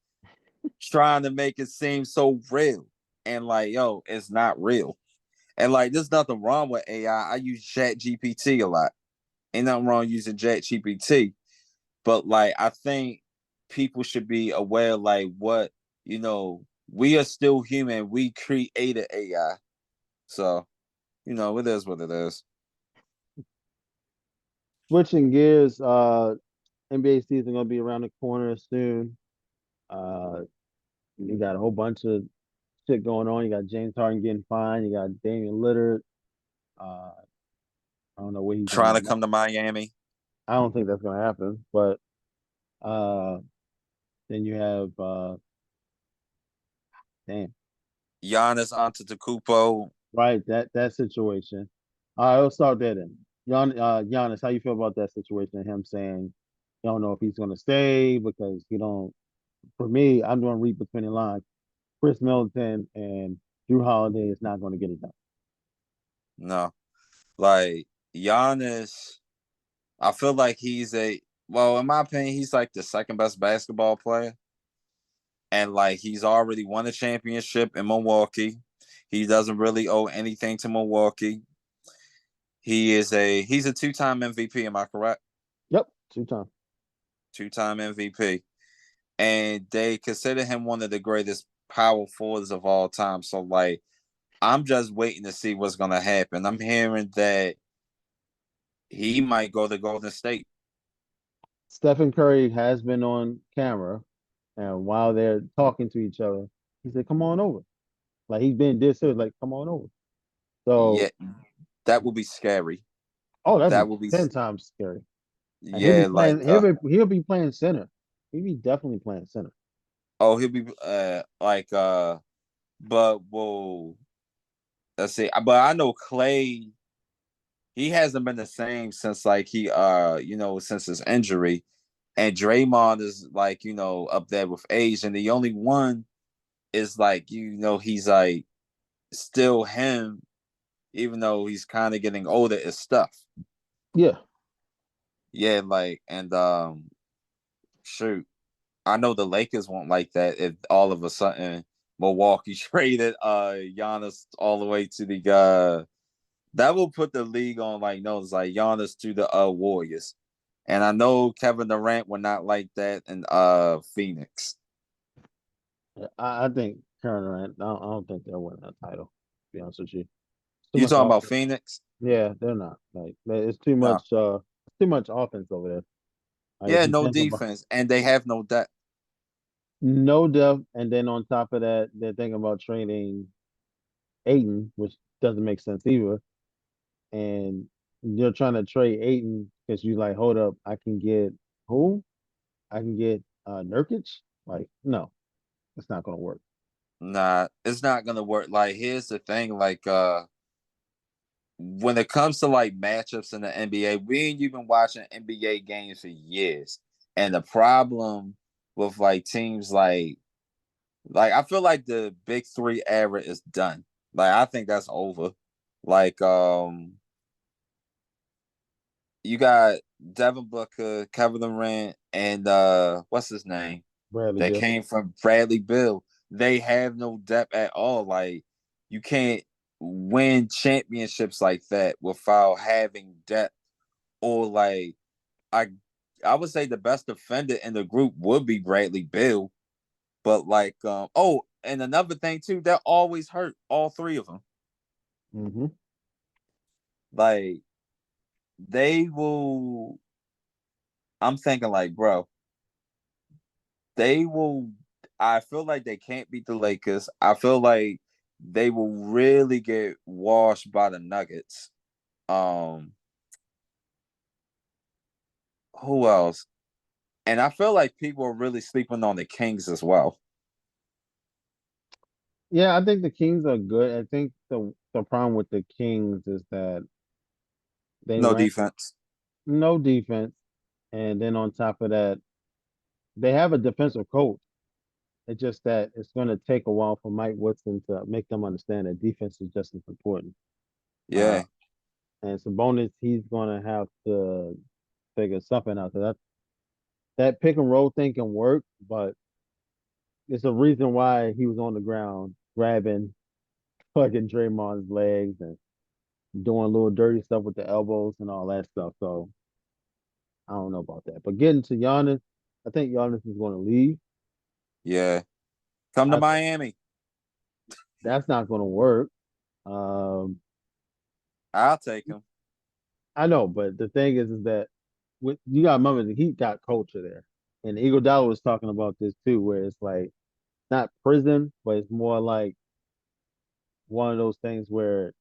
[SPEAKER 2] trying to make it seem so real, and like, yo, it's not real. And like, there's nothing wrong with AI. I use Chat GPT a lot. Ain't nothing wrong using Chat GPT, but like, I think people should be aware, like, what, we are still human. We created AI, so it is what it is.
[SPEAKER 1] Switching gears, NBA season gonna be around the corner soon. Uh, you got a whole bunch of shit going on. You got James Harden getting fined. You got Damian Lillard. Uh, I don't know where he's gonna
[SPEAKER 2] Trying to
[SPEAKER 1] end up.
[SPEAKER 2] come to Miami.
[SPEAKER 1] I don't think that's gonna happen. But uh, then you have damn,
[SPEAKER 2] Giannis Antetokounmpo.
[SPEAKER 1] right, that situation. All right, let's start there then. Giannis, how you feel about that situation? Him saying, you don't know if he's gonna stay because you don't. For me, I'm doing read between the lines. Chris Middleton and Drew Holiday is not going to get it done.
[SPEAKER 2] No, like Giannis. I feel like he's in my opinion, he's like the second best basketball player, and like he's already won a championship in Milwaukee. He doesn't really owe anything to Milwaukee. He's a two-time MVP. Am I correct?
[SPEAKER 1] Yep, 2 times.
[SPEAKER 2] Two-time MVP, and they consider him one of the greatest power forwards of all time. So like, I'm just waiting to see what's gonna happen. I'm hearing that he might go to Golden State.
[SPEAKER 1] Stephen Curry has been on camera, and while they're talking to each other, he said, "Come on over." Like he's been this serious, like, "Come on over." So,
[SPEAKER 2] Yeah, that will be scary.
[SPEAKER 1] oh, that'd
[SPEAKER 2] That
[SPEAKER 1] be
[SPEAKER 2] will be
[SPEAKER 1] 10 times scary. And he'll be
[SPEAKER 2] yeah, like
[SPEAKER 1] playing. He'll be playing center. He'll be definitely playing center.
[SPEAKER 2] he'll be like but whoa, let's see. But I know Clay, he hasn't been the same since like he since his injury. And Draymond is like, up there with age. And the only one is like, he's like still him, even though he's kind of getting older, is stuff.
[SPEAKER 1] Yeah,
[SPEAKER 2] Yeah, like and shoot, I know the Lakers won't like that if all of a sudden Milwaukee traded Giannis all the way to the that will put the league on like notice like Giannis to the Warriors. And I know Kevin Durant would not like that in Phoenix.
[SPEAKER 1] I think Karen Durant. I don't think they're winning a title. To be honest with you, it's too
[SPEAKER 2] You
[SPEAKER 1] much
[SPEAKER 2] talking about
[SPEAKER 1] offense.
[SPEAKER 2] Phoenix?
[SPEAKER 1] Yeah, they're not. Like it's
[SPEAKER 2] No.
[SPEAKER 1] too much offense over there. Like if
[SPEAKER 2] Yeah,
[SPEAKER 1] you
[SPEAKER 2] no
[SPEAKER 1] think about
[SPEAKER 2] defense, and they have no depth.
[SPEAKER 1] no depth, and then on top of that, they're thinking about trading Aiton, which doesn't make sense either. And you're trying to trade Aiton because you like, hold up, I can get who? I can get Nurkic. Like, no, it's not gonna work.
[SPEAKER 2] Nah, it's not gonna work. Like, here's the thing, like when it comes to like matchups in the NBA, we ain't even watching NBA games for years. And the problem with like teams like I feel like the big three era is done. Like I think that's over. Like you got Devin Booker, Kevin Durant, and what's his name?
[SPEAKER 1] Bradley
[SPEAKER 2] That
[SPEAKER 1] Bill.
[SPEAKER 2] came from Bradley Bill. They have no depth at all. Like you can't win championships like that without having depth. Or like I I would say the best defender in the group would be Bradley Bill. But like oh, and another thing too, they're always hurt, all three of them.
[SPEAKER 1] Hmm.
[SPEAKER 2] Like they will I'm thinking like, bro, they will. I feel like they can't beat the Lakers. I feel like they will really get washed by the Nuggets. Um, who else? And I feel like people are really sleeping on the Kings as well.
[SPEAKER 1] Yeah, I think the Kings are good. I think the problem with the Kings is that they
[SPEAKER 2] No
[SPEAKER 1] ran
[SPEAKER 2] defense.
[SPEAKER 1] no defense, and then on top of that, they have a defensive coach. It's just that it's going to take a while for Mike Woodson to make them understand that defense is just as important. Uh,
[SPEAKER 2] Yeah.
[SPEAKER 1] and Sabonis, he's going to have to figure something out. So that pick and roll thing can work, but it's a reason why he was on the ground grabbing fucking Draymond's legs and doing little dirty stuff with the elbows and all that stuff. So I don't know about that. But getting to Giannis, I think Giannis is going to leave.
[SPEAKER 2] Yeah. Come to
[SPEAKER 1] I think
[SPEAKER 2] Miami.
[SPEAKER 1] that's not going to work. Um,
[SPEAKER 2] I'll take him.
[SPEAKER 1] I know, but the thing is that you got to remember the Heat got culture there, and Eagle Dollar was talking about this too, where it's like not prison, but it's more like one of those things where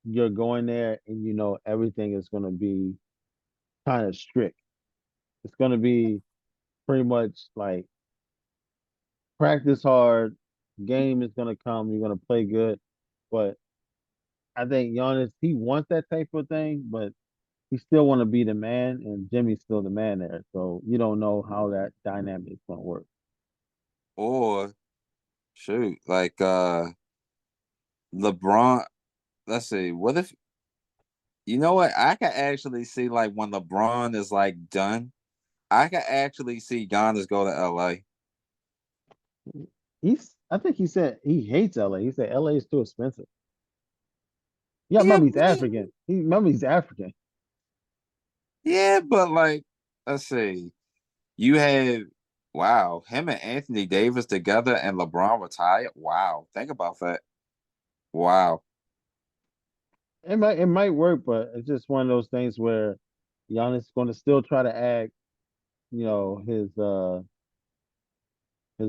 [SPEAKER 1] you're going there and you know everything is going to be kind of strict. It's going to be pretty much like practice hard, game is going to come, you're going to play good, but I think Giannis he wants that type of thing, but he still want to be the man, and Jimmy's still the man there. So you don't know how that dynamic is going to work.
[SPEAKER 2] Or shoot, like LeBron. Let's see. What if you know what? I can actually see like when LeBron is like done. I can actually see Giannis go to LA.
[SPEAKER 1] I think he said he hates LA. He said LA is too expensive. Yeah,
[SPEAKER 2] Yeah,
[SPEAKER 1] remember he's African. Remember he's African.
[SPEAKER 2] yeah, but like, let's see. You had wow, him and Anthony Davis together and LeBron retired. Wow, think about that. Wow.
[SPEAKER 1] It might work, but it's just one of those things where Giannis is going to still try to act, his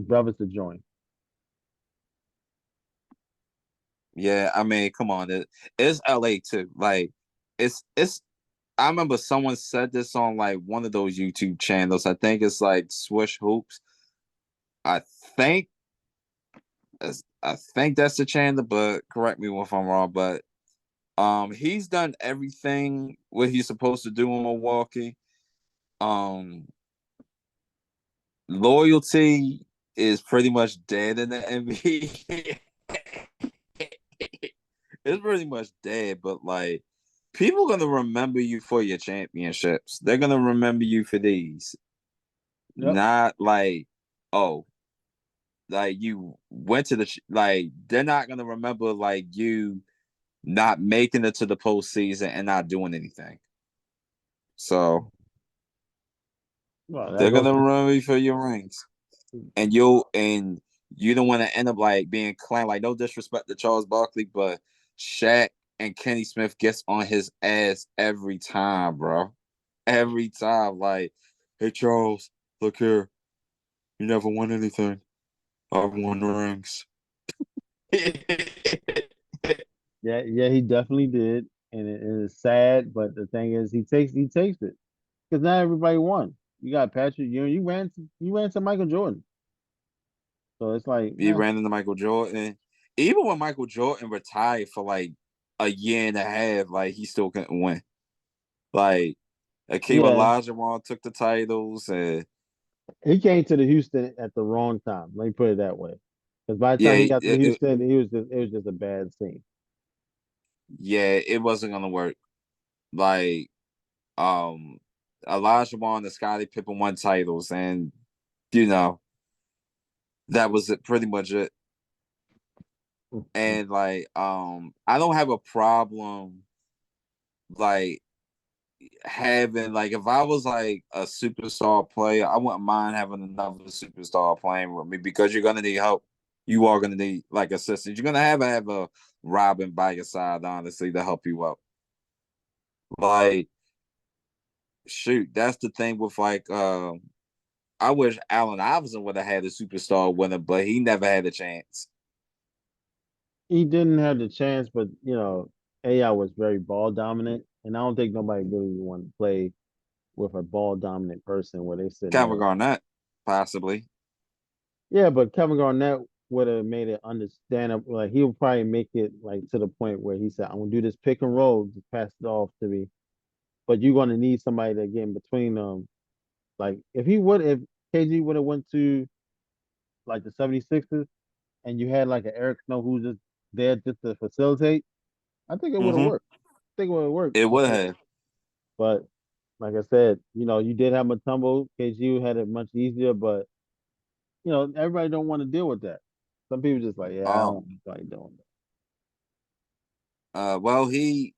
[SPEAKER 1] brothers to join.
[SPEAKER 2] Yeah, I mean, come on, it's LA too. Like, it's. I remember someone said this on like one of those YouTube channels. I think it's like Swish Hoops. I think I think that's the channel, but correct me if I'm wrong. But he's done everything what he's supposed to do in Milwaukee. Um, loyalty is pretty much dead in the NBA. It's pretty much dead, but like people gonna remember you for your championships. They're gonna remember you for these.
[SPEAKER 1] Yep.
[SPEAKER 2] Not like, oh, like you went to like they're not gonna remember like you not making it to the postseason and not doing anything. So
[SPEAKER 1] Well, that
[SPEAKER 2] they're
[SPEAKER 1] goes
[SPEAKER 2] gonna
[SPEAKER 1] to
[SPEAKER 2] remember you for your rings. And you don't want to end up like being clown. Like no disrespect to Charles Barkley, but Shaq and Kenny Smith gets on his ass every time, bro. Every time, like, hey Charles, look here, you never won anything. I've won rings.
[SPEAKER 1] yeah, yeah, he definitely did, and it is sad. But the thing is, he takes it because not everybody won. You got Patrick Ewing. You ran to Michael Jordan, so it's like,
[SPEAKER 2] He
[SPEAKER 1] eh,
[SPEAKER 2] ran into Michael Jordan. Even when Michael Jordan retired for like a year and a half, like he still couldn't win. Like Akeem
[SPEAKER 1] yeah,
[SPEAKER 2] Olajuwon took the titles, and
[SPEAKER 1] he came to the Houston at the wrong time. Let me put it that way. Because by the
[SPEAKER 2] yeah,
[SPEAKER 1] time he got to Houston, it was just a bad scene.
[SPEAKER 2] yeah, it wasn't gonna work. Like um, Olajuwon and Scottie Pippen won titles, and you know that was it, pretty much it. And like I don't have a problem like having like if I was like a superstar player, I wouldn't mind having another superstar playing with me because you're gonna need help. You are gonna need like assistance. You're gonna have a Robin by your side, honestly, to help you out. Like, shoot, that's the thing with like I wish Allen Iverson would have had a superstar winner, but he never had a chance.
[SPEAKER 1] He didn't have the chance, but AI was very ball dominant, and I don't think nobody really wanted to play with a ball dominant person where they sitting
[SPEAKER 2] Kevin
[SPEAKER 1] there.
[SPEAKER 2] Garnett, possibly.
[SPEAKER 1] Yeah, but Kevin Garnett would have made it understandable. Like he would probably make it like to the point where he said, "I'm gonna do this pick and roll, just pass it off to me." But you're gonna need somebody to get in between them. Like if KG would have went to like the 76ers and you had like an Eric Snow who's just there just to facilitate, I think it would have
[SPEAKER 2] Mm-hmm.
[SPEAKER 1] worked. I think it would have worked
[SPEAKER 2] It would
[SPEAKER 1] because,
[SPEAKER 2] have.
[SPEAKER 1] but like I said, you did have Mutombo. KG had it much easier, but everybody don't want to deal with that. Some people just like, yeah, I don't
[SPEAKER 2] Um.
[SPEAKER 1] like doing
[SPEAKER 2] Well, he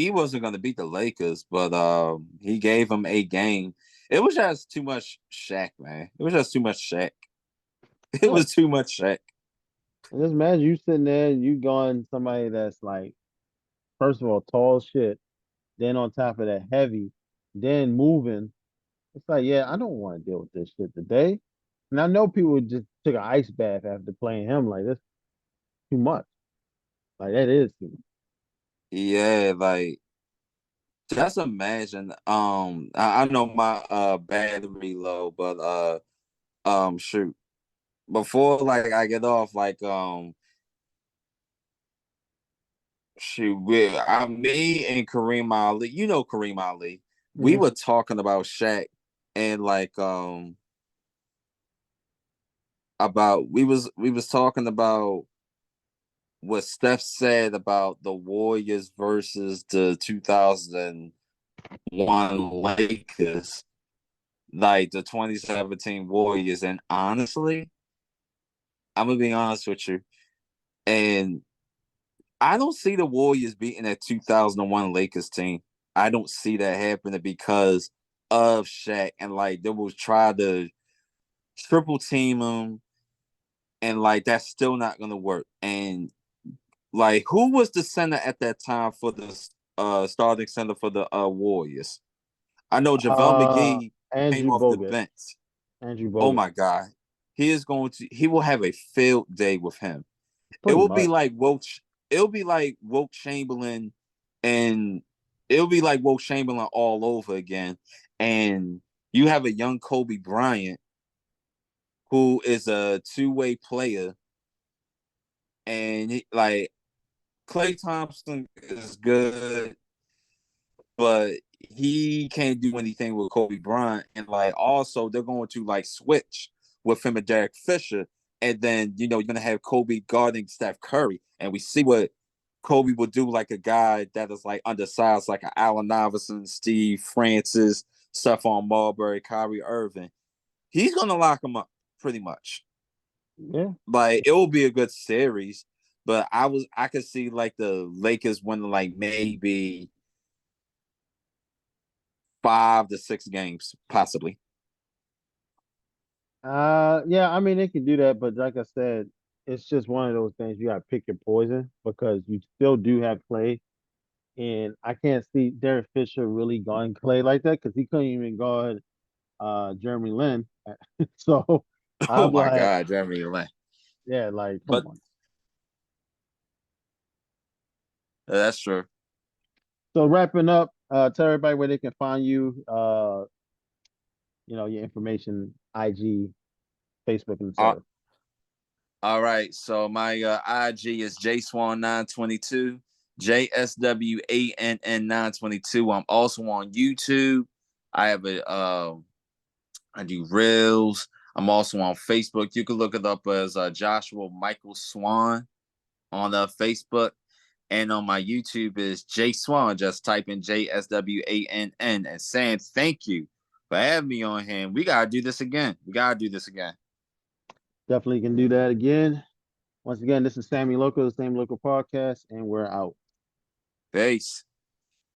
[SPEAKER 2] wasn't going to beat the Lakers, but he gave them a game. It was just too much Shaq, man. It was just too much Shaq. It
[SPEAKER 1] that.
[SPEAKER 2] was too much Shaq.
[SPEAKER 1] And just imagine you sitting there, you going somebody that's like, first of all, tall as shit, then on top of that, heavy, then moving. It's like, yeah, I don't want to deal with this shit today. And I know people just took an ice bath after playing him. Like, that's too much. Like, that is too much.
[SPEAKER 2] Yeah, like just imagine. I know my battery low, but shoot. Before like I get off, like shoot, me and Kareem Ali, you know Kareem Ali, we
[SPEAKER 1] Mhm.
[SPEAKER 2] were talking about Shaq and like about we was talking about what Steph said about the Warriors versus the 2001 Lakers, like the 2017 Warriors. And honestly, I'm gonna be honest with you, and I don't see the Warriors beating that 2001 Lakers team. I don't see that happening because of Shaq, and like they will try to triple team him, and like that's still not gonna work. And like, who was the center at that time for the starting center for the Warriors? I know JaVale
[SPEAKER 1] Uh,
[SPEAKER 2] McGee came
[SPEAKER 1] Andrew
[SPEAKER 2] off the
[SPEAKER 1] Bogut.
[SPEAKER 2] bench.
[SPEAKER 1] Andrew
[SPEAKER 2] Oh
[SPEAKER 1] Bogut.
[SPEAKER 2] my God. He will have a field day with him. It
[SPEAKER 1] Pretty
[SPEAKER 2] will be
[SPEAKER 1] much.
[SPEAKER 2] like it'll be like Wilt Chamberlain, and it'll be like Wilt Chamberlain all over again. And you have a young Kobe Bryant who is a two-way player, and like Klay Thompson is good, but he can't do anything with Kobe Bryant. And like also they're going to like switch with him and Derek Fisher. And then you're gonna have Kobe guarding Steph Curry. And we see what Kobe would do like a guy that is like undersized, like an Allen Iverson, Steve Francis, Stephon Marbury, Kyrie Irving. He's gonna lock him up pretty much.
[SPEAKER 1] Yeah.
[SPEAKER 2] Like it will be a good series, but I could see like the Lakers winning like maybe 5 to 6 games, possibly.
[SPEAKER 1] Yeah, I mean they can do that, but like I said, it's just one of those things you gotta pick your poison because you still do have Clay, and I can't see Derek Fisher really going Clay like that because he couldn't even guard Jeremy Lin. So
[SPEAKER 2] Oh
[SPEAKER 1] I'm
[SPEAKER 2] my
[SPEAKER 1] like,
[SPEAKER 2] God, Jeremy Lin.
[SPEAKER 1] yeah, like come
[SPEAKER 2] But
[SPEAKER 1] on.
[SPEAKER 2] that's true.
[SPEAKER 1] So wrapping up, tell everybody where they can find you, your information, IG, Facebook, and
[SPEAKER 2] Uh,
[SPEAKER 1] etc.
[SPEAKER 2] all right. So my IG is j.swann922, JSWANN922. I'm also on YouTube. I have I do reels. I'm also on Facebook. You can look it up as Joshua Michael Swan on Facebook. And on my YouTube is j.swann. Just type in JSWANN. And saying thank you for having me on here. We gotta do this again. We gotta do this again.
[SPEAKER 1] Definitely can do that again. Once again, this is Sammy Loco, the Same Local Podcast, and we're out.
[SPEAKER 2] Peace.